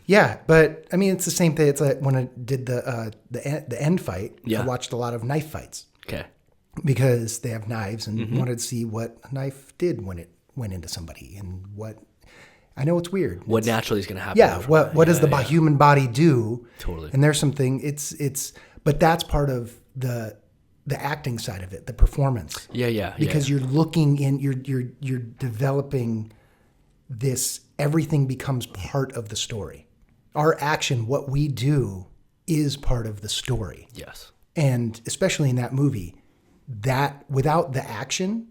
[SPEAKER 1] Yeah, but I mean, it's the same thing. It's like when I did the end fight, I watched a lot of knife fights.
[SPEAKER 2] Okay.
[SPEAKER 1] Because they have knives and wanted to see what a knife did when it went into somebody and what. I know it's weird.
[SPEAKER 2] What naturally is going to happen.
[SPEAKER 1] Yeah. What does the human body do?
[SPEAKER 2] Totally.
[SPEAKER 1] And there's something. But that's part of the acting side of it, the performance.
[SPEAKER 2] Yeah.
[SPEAKER 1] Because you're looking in. You're developing this. Everything becomes part of the story. Our action, what we do, is part of the story.
[SPEAKER 2] Yes.
[SPEAKER 1] And especially in that movie, that without the action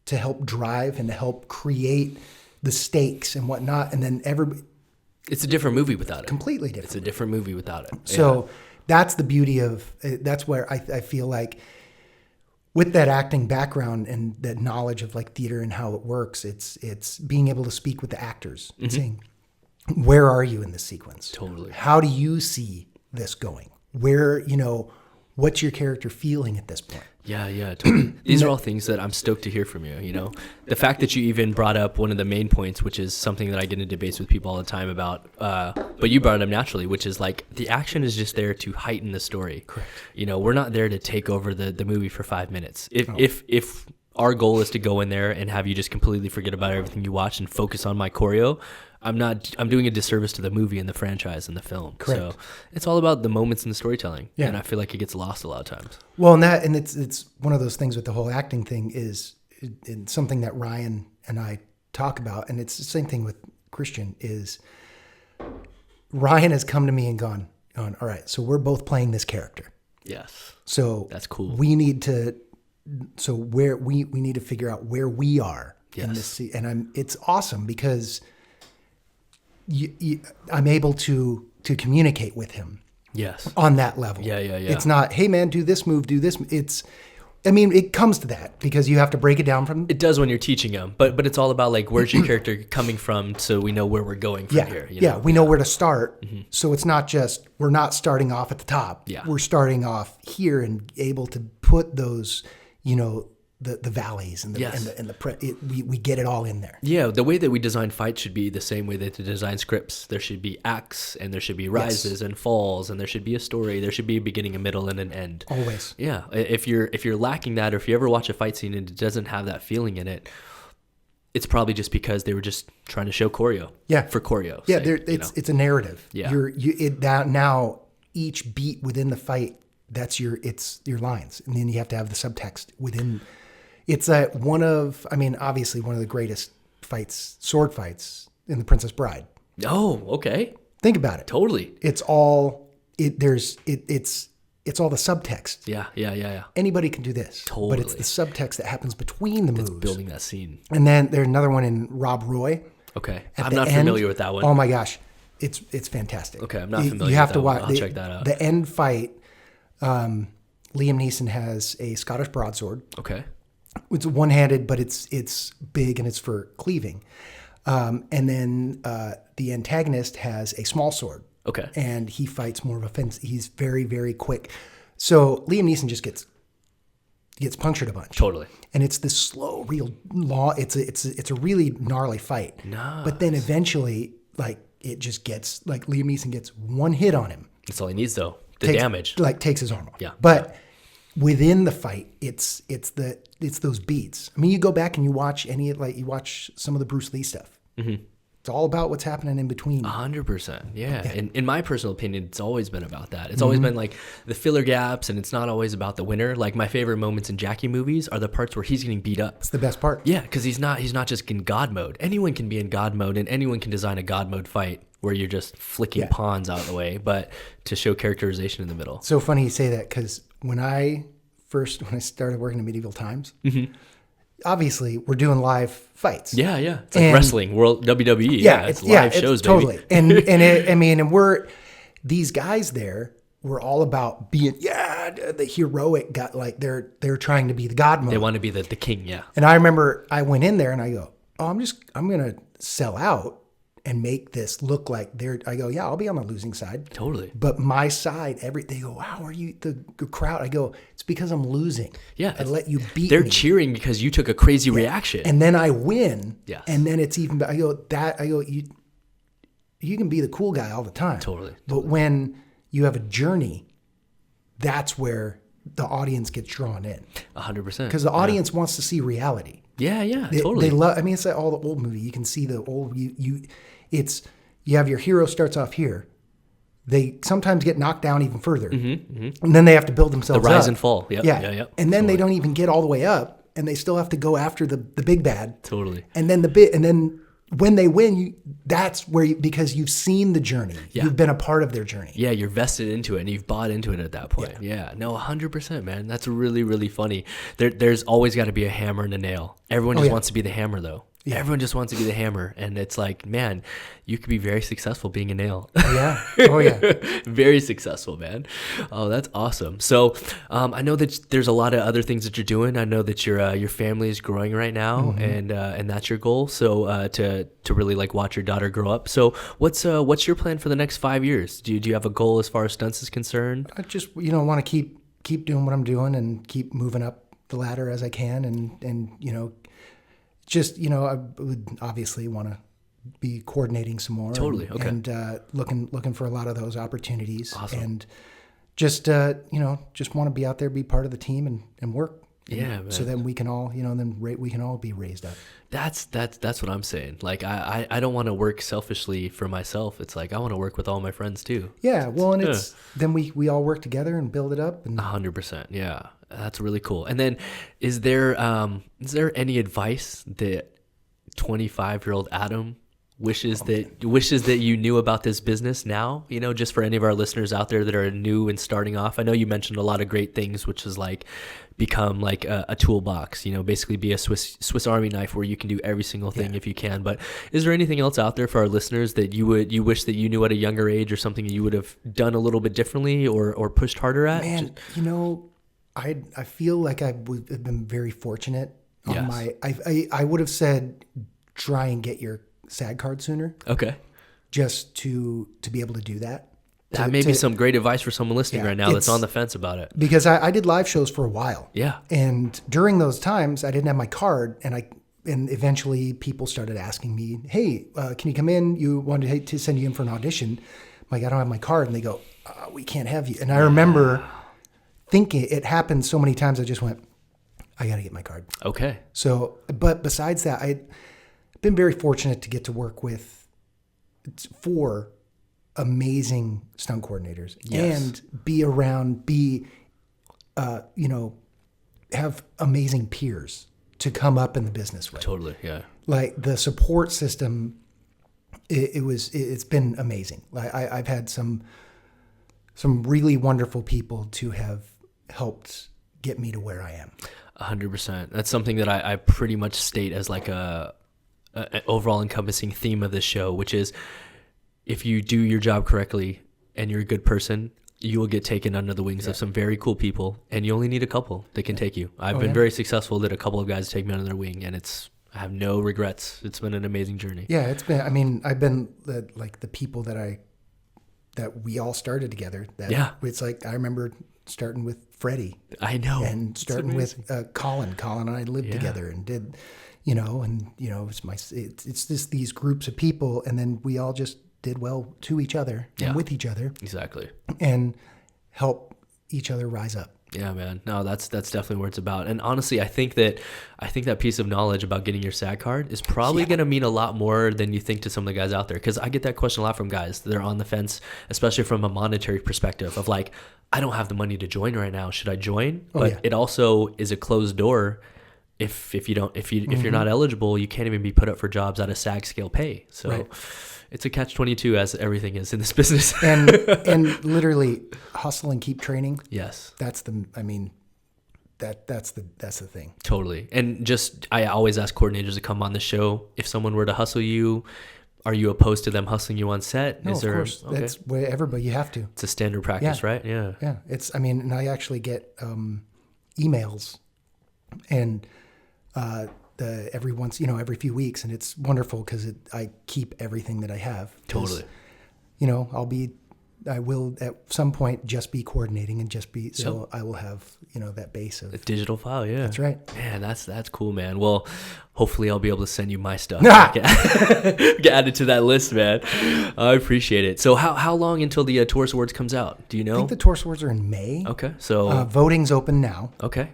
[SPEAKER 1] to help drive and to help create the stakes and whatnot, and then
[SPEAKER 2] it's a different movie without it.
[SPEAKER 1] Completely different.
[SPEAKER 2] It's a different movie without it.
[SPEAKER 1] So that's the beauty of. That's where I feel like. With that acting background and that knowledge of theater and how it works, it's being able to speak with the actors and saying, where are you in this sequence?
[SPEAKER 2] Totally.
[SPEAKER 1] How do you see this going? Where, what's your character feeling at this point?
[SPEAKER 2] Yeah, totally. These are all things that I'm stoked to hear from you, The fact that you even brought up one of the main points, which is something that I get into debates with people all the time about, but you brought it up naturally, which is like the action is just there to heighten the story.
[SPEAKER 1] Correct.
[SPEAKER 2] We're not there to take over the movie for 5 minutes. If our goal is to go in there and have you just completely forget about everything you watch and focus on my choreo, I'm doing a disservice to the movie and the franchise and the film.
[SPEAKER 1] Correct.
[SPEAKER 2] So it's all about the moments and the storytelling.
[SPEAKER 1] Yeah.
[SPEAKER 2] And I feel like it gets lost a lot of times.
[SPEAKER 1] Well, and it's one of those things with the whole acting thing is it's something that Ryan and I talk about, and it's the same thing with Christian, is Ryan has come to me and gone, all right, so we're both playing this character.
[SPEAKER 2] Yes.
[SPEAKER 1] So
[SPEAKER 2] that's cool.
[SPEAKER 1] We need to figure out where we are in this, and it's awesome because I'm able to communicate with him.
[SPEAKER 2] Yes.
[SPEAKER 1] On that level.
[SPEAKER 2] Yeah.
[SPEAKER 1] It's not, hey man, do this move, do this. It comes to that because you have to break it down from.
[SPEAKER 2] It does when you're teaching them, but it's all about like where's your character coming from, so we know where we're going from here.
[SPEAKER 1] We know where to start. Mm-hmm. So it's not just we're not starting off at the top.
[SPEAKER 2] Yeah.
[SPEAKER 1] We're starting off here and able to put those, the valleys and we get it all in there.
[SPEAKER 2] Yeah, the way that we design fights should be the same way that to design scripts. There should be acts, and there should be rises and falls, and there should be a story. There should be a beginning, a middle, and an end.
[SPEAKER 1] Always.
[SPEAKER 2] Yeah. If you're lacking that, or if you ever watch a fight scene and it doesn't have that feeling in it, it's probably just because they were just trying to show choreo.
[SPEAKER 1] Yeah.
[SPEAKER 2] For choreo.
[SPEAKER 1] Yeah, it's a narrative.
[SPEAKER 2] Yeah.
[SPEAKER 1] Now each beat within the fight, it's your lines, and then you have to have the subtext within. It's obviously one of the greatest sword fights in The Princess Bride.
[SPEAKER 2] Oh, okay.
[SPEAKER 1] Think about it.
[SPEAKER 2] Totally.
[SPEAKER 1] It's all it's all the subtext.
[SPEAKER 2] Yeah.
[SPEAKER 1] Anybody can do this.
[SPEAKER 2] Totally.
[SPEAKER 1] But it's the subtext that happens between the moves.
[SPEAKER 2] Building that scene.
[SPEAKER 1] And then there's another one in Rob Roy.
[SPEAKER 2] Okay. I'm not familiar with that one.
[SPEAKER 1] Oh my gosh. It's fantastic.
[SPEAKER 2] Okay, I'm not familiar
[SPEAKER 1] you have
[SPEAKER 2] with
[SPEAKER 1] to
[SPEAKER 2] that
[SPEAKER 1] watch.
[SPEAKER 2] I'll check that out.
[SPEAKER 1] The end fight, Liam Neeson has a Scottish broadsword.
[SPEAKER 2] Okay.
[SPEAKER 1] It's one-handed, but it's big and it's for cleaving. And then the antagonist has a small sword.
[SPEAKER 2] Okay.
[SPEAKER 1] And he fights more of a fence. He's very, very quick. So Liam Neeson just gets punctured a bunch.
[SPEAKER 2] Totally.
[SPEAKER 1] And it's this slow, real long. It's a really gnarly fight.
[SPEAKER 2] Nice.
[SPEAKER 1] But then eventually, like it just gets like Liam Neeson gets one hit on him.
[SPEAKER 2] That's all he needs, though. Damage.
[SPEAKER 1] Like takes his arm off.
[SPEAKER 2] Yeah.
[SPEAKER 1] But within the fight, it's those beats. I mean, you go back and you watch some of the Bruce Lee stuff. Mm-hmm. It's all about what's happening in between.
[SPEAKER 2] 100%. Yeah. In my personal opinion, it's always been about that. It's always been like the filler gaps, and it's not always about the winner. Like my favorite moments in Jackie movies are the parts where he's getting beat up.
[SPEAKER 1] It's the best part.
[SPEAKER 2] Yeah, because he's not just in God mode. Anyone can be in God mode, and anyone can design a God mode fight where you're just flicking pawns out of the way, but to show characterization in the middle.
[SPEAKER 1] So funny you say that, because when I started working in Medieval Times, obviously we're doing live fights.
[SPEAKER 2] Yeah. It's like wrestling, World WWE. Yeah, it's live shows,
[SPEAKER 1] totally.
[SPEAKER 2] baby.
[SPEAKER 1] And we're these guys there. We're all about being the heroic guy. Like they're trying to be the god mode.
[SPEAKER 2] They want to be the king. Yeah.
[SPEAKER 1] And I remember I went in there and I go, I'm gonna sell out and make this look like I go, I'll be on the losing side.
[SPEAKER 2] Totally.
[SPEAKER 1] But my side, they go, how are you, the crowd? I go, it's because I'm losing.
[SPEAKER 2] Yeah.
[SPEAKER 1] I let you beat me.
[SPEAKER 2] They're cheering because you took a crazy reaction.
[SPEAKER 1] And then I win.
[SPEAKER 2] Yes.
[SPEAKER 1] And then it's even, I go, you can be the cool guy all the time.
[SPEAKER 2] Totally.
[SPEAKER 1] But when you have a journey, that's where the audience gets drawn in.
[SPEAKER 2] 100%.
[SPEAKER 1] Because the audience wants to see reality.
[SPEAKER 2] Yeah, totally.
[SPEAKER 1] They love. I mean, it's like all the old movie. You can see the old. You have your hero starts off here. They sometimes get knocked down even further, and then they have to build themselves up.
[SPEAKER 2] The rise and fall. Yep. Yeah.
[SPEAKER 1] And then they don't even get all the way up, and they still have to go after the big bad.
[SPEAKER 2] Totally.
[SPEAKER 1] And then when they win, that's where because you've seen the journey. Yeah. You've been a part of their journey.
[SPEAKER 2] Yeah, you're vested into it and you've bought into it at that point. Yeah. No, 100%, man. That's really, really funny. There's always got to be a hammer and a nail. Everyone just wants to be the hammer, though. Yeah. Everyone just wants to be the hammer, and it's like, man, you could be very successful being a nail.
[SPEAKER 1] Oh yeah.
[SPEAKER 2] Very successful, man. Oh, that's awesome. So I know that there's a lot of other things that you're doing. I know that your family is growing right now, and that's your goal. So to really like watch your daughter grow up. So what's your plan for the next 5 years? Do you have a goal as far as stunts is concerned?
[SPEAKER 1] I just want to keep doing what I'm doing and keep moving up the ladder as I can, and just I would obviously want to be coordinating some more.
[SPEAKER 2] Totally. Okay.
[SPEAKER 1] And looking for a lot of those opportunities.
[SPEAKER 2] Awesome.
[SPEAKER 1] And just just want to be out there, be part of the team, and work.
[SPEAKER 2] Yeah, man.
[SPEAKER 1] So then we can all we can all be raised up.
[SPEAKER 2] That's what I'm saying. Like I don't want to work selfishly for myself. It's like I want to work with all my friends too.
[SPEAKER 1] Yeah. Well, and it's then we all work together and build it up. And
[SPEAKER 2] 100%. Yeah. That's really cool. And then is there any advice that 25-year-old Adam wishes that you knew about this business now, just for any of our listeners out there that are new and starting off? I know you mentioned a lot of great things, which is like become like a toolbox, basically be a Swiss Army knife where you can do every single thing if you can. But is there anything else out there for our listeners that you wish that you knew at a younger age, or something that you would have done a little bit differently or pushed harder at?
[SPEAKER 1] Man, I feel like I would have been very fortunate on I would have said try and get your SAG card sooner.
[SPEAKER 2] Okay.
[SPEAKER 1] Just to be able to do that.
[SPEAKER 2] That may be some great advice for someone listening right now that's on the fence about it.
[SPEAKER 1] Because I did live shows for a while.
[SPEAKER 2] Yeah.
[SPEAKER 1] And during those times, I didn't have my card, and eventually people started asking me, hey, can you come in? You wanted to send you in for an audition. I'm like, I don't have my card. And they go, we can't have you. And I remember thinking, it happened so many times, I just went, I got to get my card.
[SPEAKER 2] Okay.
[SPEAKER 1] So, but besides that, I've been very fortunate to get to work with 4 amazing stunt coordinators and have amazing peers to come up in the business with.
[SPEAKER 2] Totally. Yeah.
[SPEAKER 1] Like the support system, it's been amazing. Like I've had some really wonderful people to have helped get me to where I am.
[SPEAKER 2] 100%. That's something that I pretty much state as like an overall encompassing theme of this show, which is if you do your job correctly and you're a good person, you will get taken under the wings of some very cool people, and you only need a couple that can take you. I've been very successful that a couple of guys take me under their wing, and I have no regrets. It's been an amazing journey.
[SPEAKER 1] Yeah, it's been. I mean, I've been the people that we all started together. It's like I remember starting with Freddie.
[SPEAKER 2] I know.
[SPEAKER 1] And starting with Colin. Colin and I lived together and did, it's just these groups of people, and then we all just did well to each other and with each other.
[SPEAKER 2] Exactly.
[SPEAKER 1] And help each other rise up.
[SPEAKER 2] Yeah, man. No, that's definitely what it's about. And honestly, I think that piece of knowledge about getting your SAG card is probably going to mean a lot more than you think to some of the guys out there. Because I get that question a lot from guys that are on the fence, especially from a monetary perspective of like, I don't have the money to join right now. Should I join? But it also is a closed door. If you're not eligible, you can't even be put up for jobs at a SAG scale pay. So it's a catch-22, as everything is in this business.
[SPEAKER 1] and literally hustle and keep training.
[SPEAKER 2] Yes.
[SPEAKER 1] That's the thing.
[SPEAKER 2] Totally. And I always ask coordinators to come on the show. If someone were to hustle you, are you opposed to them hustling you on set?
[SPEAKER 1] No, of course. Okay. That's where everybody, you have to.
[SPEAKER 2] It's a standard practice, right? Yeah.
[SPEAKER 1] Yeah. And I actually get emails and every few weeks, and it's wonderful because I keep everything that I have.
[SPEAKER 2] Totally.
[SPEAKER 1] I will at some point just be coordinating and so I will have, that base of
[SPEAKER 2] a digital file. Yeah.
[SPEAKER 1] That's right.
[SPEAKER 2] Man, that's cool, man. Well, hopefully I'll be able to send you my stuff. Get added to that list, man. I appreciate it. So how long until the Taurus Awards comes out? Do you know?
[SPEAKER 1] I think the Taurus Awards are in May.
[SPEAKER 2] Okay. So
[SPEAKER 1] voting's open now.
[SPEAKER 2] Okay.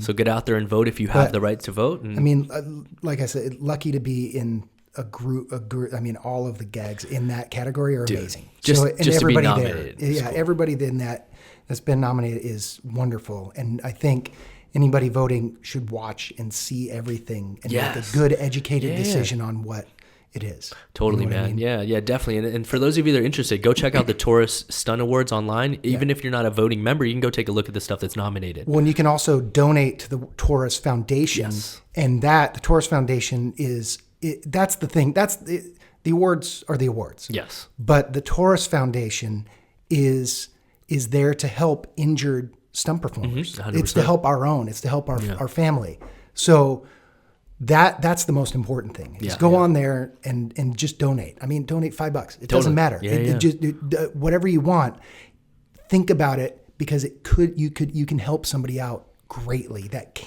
[SPEAKER 2] So get out there and vote if you have the right to vote. And...
[SPEAKER 1] I mean, like I said, lucky to be in a group. I mean, all of the gags in that category are amazing.
[SPEAKER 2] Just to be nominated.
[SPEAKER 1] Cool. Everybody that's been nominated is wonderful. And I think anybody voting should watch and see everything and make a good, educated decision on what it is.
[SPEAKER 2] Totally,
[SPEAKER 1] you know
[SPEAKER 2] man.
[SPEAKER 1] I mean?
[SPEAKER 2] Yeah, definitely. And for those of you that are interested, go check out the Taurus Stunt Awards online. Even if you're not a voting member, you can go take a look at the stuff that's nominated.
[SPEAKER 1] Well, and you can also donate to the Taurus Foundation.
[SPEAKER 2] Yes.
[SPEAKER 1] And the Taurus Foundation that's the thing. The awards are the awards.
[SPEAKER 2] Yes.
[SPEAKER 1] But the Taurus Foundation is there to help injured stunt performers.
[SPEAKER 2] 100%.
[SPEAKER 1] It's to help our own. It's to help our family. So that's the most important thing. Is go on there and just donate. I mean, donate $5. It doesn't matter. Whatever you want. Think about it, because you can help somebody out greatly that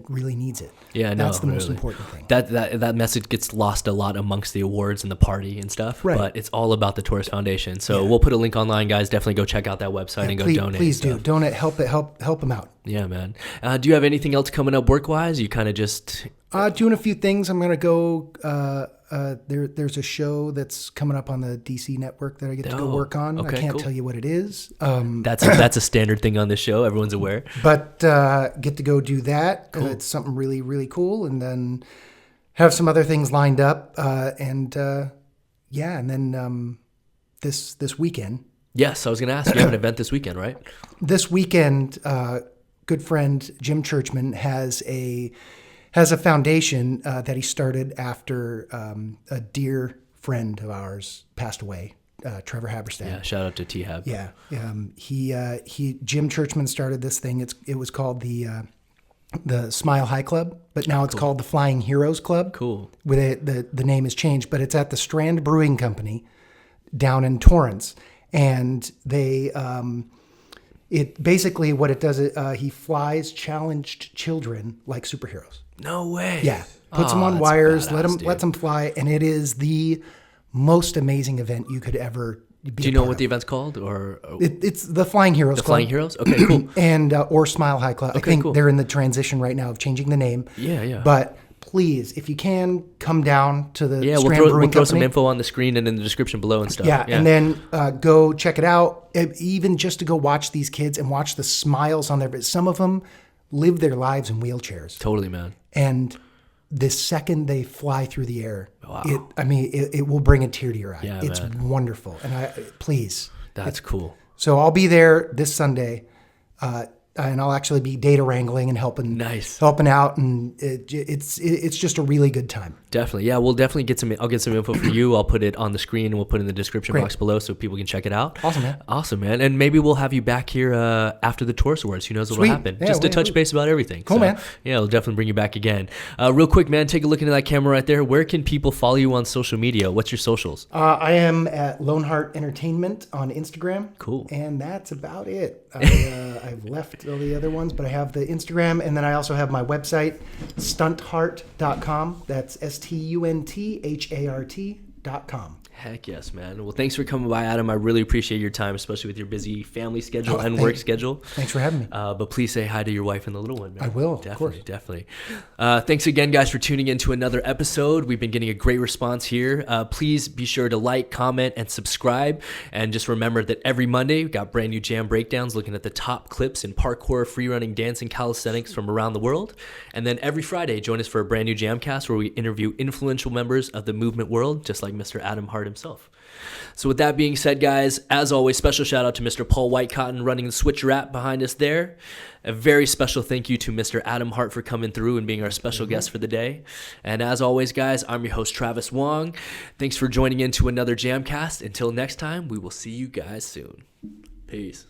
[SPEAKER 1] really needs it.
[SPEAKER 2] Yeah, no,
[SPEAKER 1] that's the most important thing.
[SPEAKER 2] That message gets lost a lot amongst the awards and the party and stuff.
[SPEAKER 1] Right.
[SPEAKER 2] But it's all about the Taurus Foundation. So we'll put a link online, guys. Definitely go check out that website and go donate.
[SPEAKER 1] Please do donate. Help them out.
[SPEAKER 2] Yeah, man. Do you have anything else coming up work wise? You kind of just
[SPEAKER 1] doing a few things. I'm gonna go. There's a show that's coming up on the DC network that I get to go work on.
[SPEAKER 2] Okay,
[SPEAKER 1] I can't
[SPEAKER 2] cool.
[SPEAKER 1] tell you what it is.
[SPEAKER 2] That's a standard thing on this show. Everyone's aware. But
[SPEAKER 1] get to go do that. Cool. It's something really, really cool. And then have some other things lined up. And then this weekend.
[SPEAKER 2] Yes, I was going to ask. You have an event this weekend, right?
[SPEAKER 1] This weekend, good friend Jim Churchman has a foundation that he started after a dear friend of ours passed away, Trevor Haberstad.
[SPEAKER 2] Yeah, shout out to T-Hab.
[SPEAKER 1] Yeah, Jim Churchman started this thing. It was called the Smile High Club, but now it's called the Flying Heroes Club.
[SPEAKER 2] Cool.
[SPEAKER 1] With the name has changed, but it's at the Strand Brewing Company down in Torrance, and they. It basically what it does. He flies challenged children like superheroes.
[SPEAKER 2] No way.
[SPEAKER 1] Yeah, puts them on wires, lets them fly, and it is the most amazing event you could ever be.
[SPEAKER 2] Do you know what the event's called, or
[SPEAKER 1] it's the Flying Heroes Club?
[SPEAKER 2] Flying Heroes. Okay, cool.
[SPEAKER 1] And or Smile High Club.
[SPEAKER 2] Okay,
[SPEAKER 1] I think
[SPEAKER 2] cool.
[SPEAKER 1] they're in the transition right now of changing the name.
[SPEAKER 2] Yeah.
[SPEAKER 1] But please, if you can, come down to the Strand Brewing
[SPEAKER 2] we'll throw some
[SPEAKER 1] Company.
[SPEAKER 2] info on the screen and in the description below and stuff.
[SPEAKER 1] Yeah, and then go check it out. Even just to go watch these kids and watch the smiles on their faces. Some of them live their lives in wheelchairs.
[SPEAKER 2] Totally, man.
[SPEAKER 1] And the second they fly through the air,
[SPEAKER 2] wow.
[SPEAKER 1] it will bring a tear to your eye.
[SPEAKER 2] Yeah,
[SPEAKER 1] it's
[SPEAKER 2] man.
[SPEAKER 1] Wonderful. And please.
[SPEAKER 2] That's cool.
[SPEAKER 1] So I'll be there this Sunday. And I'll actually be data wrangling and helping out, and it's just a really good time.
[SPEAKER 2] Definitely, yeah. We'll definitely I'll get some info for you. I'll put it on the screen and we'll put it in the description box below so people can check it out. Awesome, man. And maybe we'll have you back here after the Taurus Awards. Who knows what will happen? Just to touch base about everything.
[SPEAKER 1] Cool, man.
[SPEAKER 2] Yeah, we'll definitely bring you back again. Real quick, man. Take a look into that camera right there. Where can people follow you on social media? What's your socials?
[SPEAKER 1] I am at Loneheart Entertainment on Instagram.
[SPEAKER 2] Cool.
[SPEAKER 1] And that's about it. I've left all the other ones, but I have the Instagram, and then I also have my website, stunthart.com. That's STUNTHART.com.
[SPEAKER 2] Heck yes, man. Well, thanks for coming by, Adam. I really appreciate your time, especially with your busy family schedule and work schedule.
[SPEAKER 1] Thanks for having me.
[SPEAKER 2] But please say hi to your wife and the little one, man.
[SPEAKER 1] I will,
[SPEAKER 2] Definitely. Thanks again, guys, for tuning in to another episode. We've been getting a great response here. Please be sure to like, comment, and subscribe. And just remember that every Monday, we've got brand new jam breakdowns looking at the top clips in parkour, freerunning, dance, and calisthenics from around the world. And then every Friday, join us for a brand new JAMCast where we interview influential members of the movement world, just like Mr. Adam Hart himself. So with that being said, guys, as always, special shout out to Mr. Paul Whitecotton running the Switch Rap behind us there. A very special thank you to Mr. Adam Hart for coming through and being our special guest for the day. And as always, guys, I'm your host, Travis Wong. Thanks for joining in to another JAMCast. Until next time, we will see you guys soon. Peace.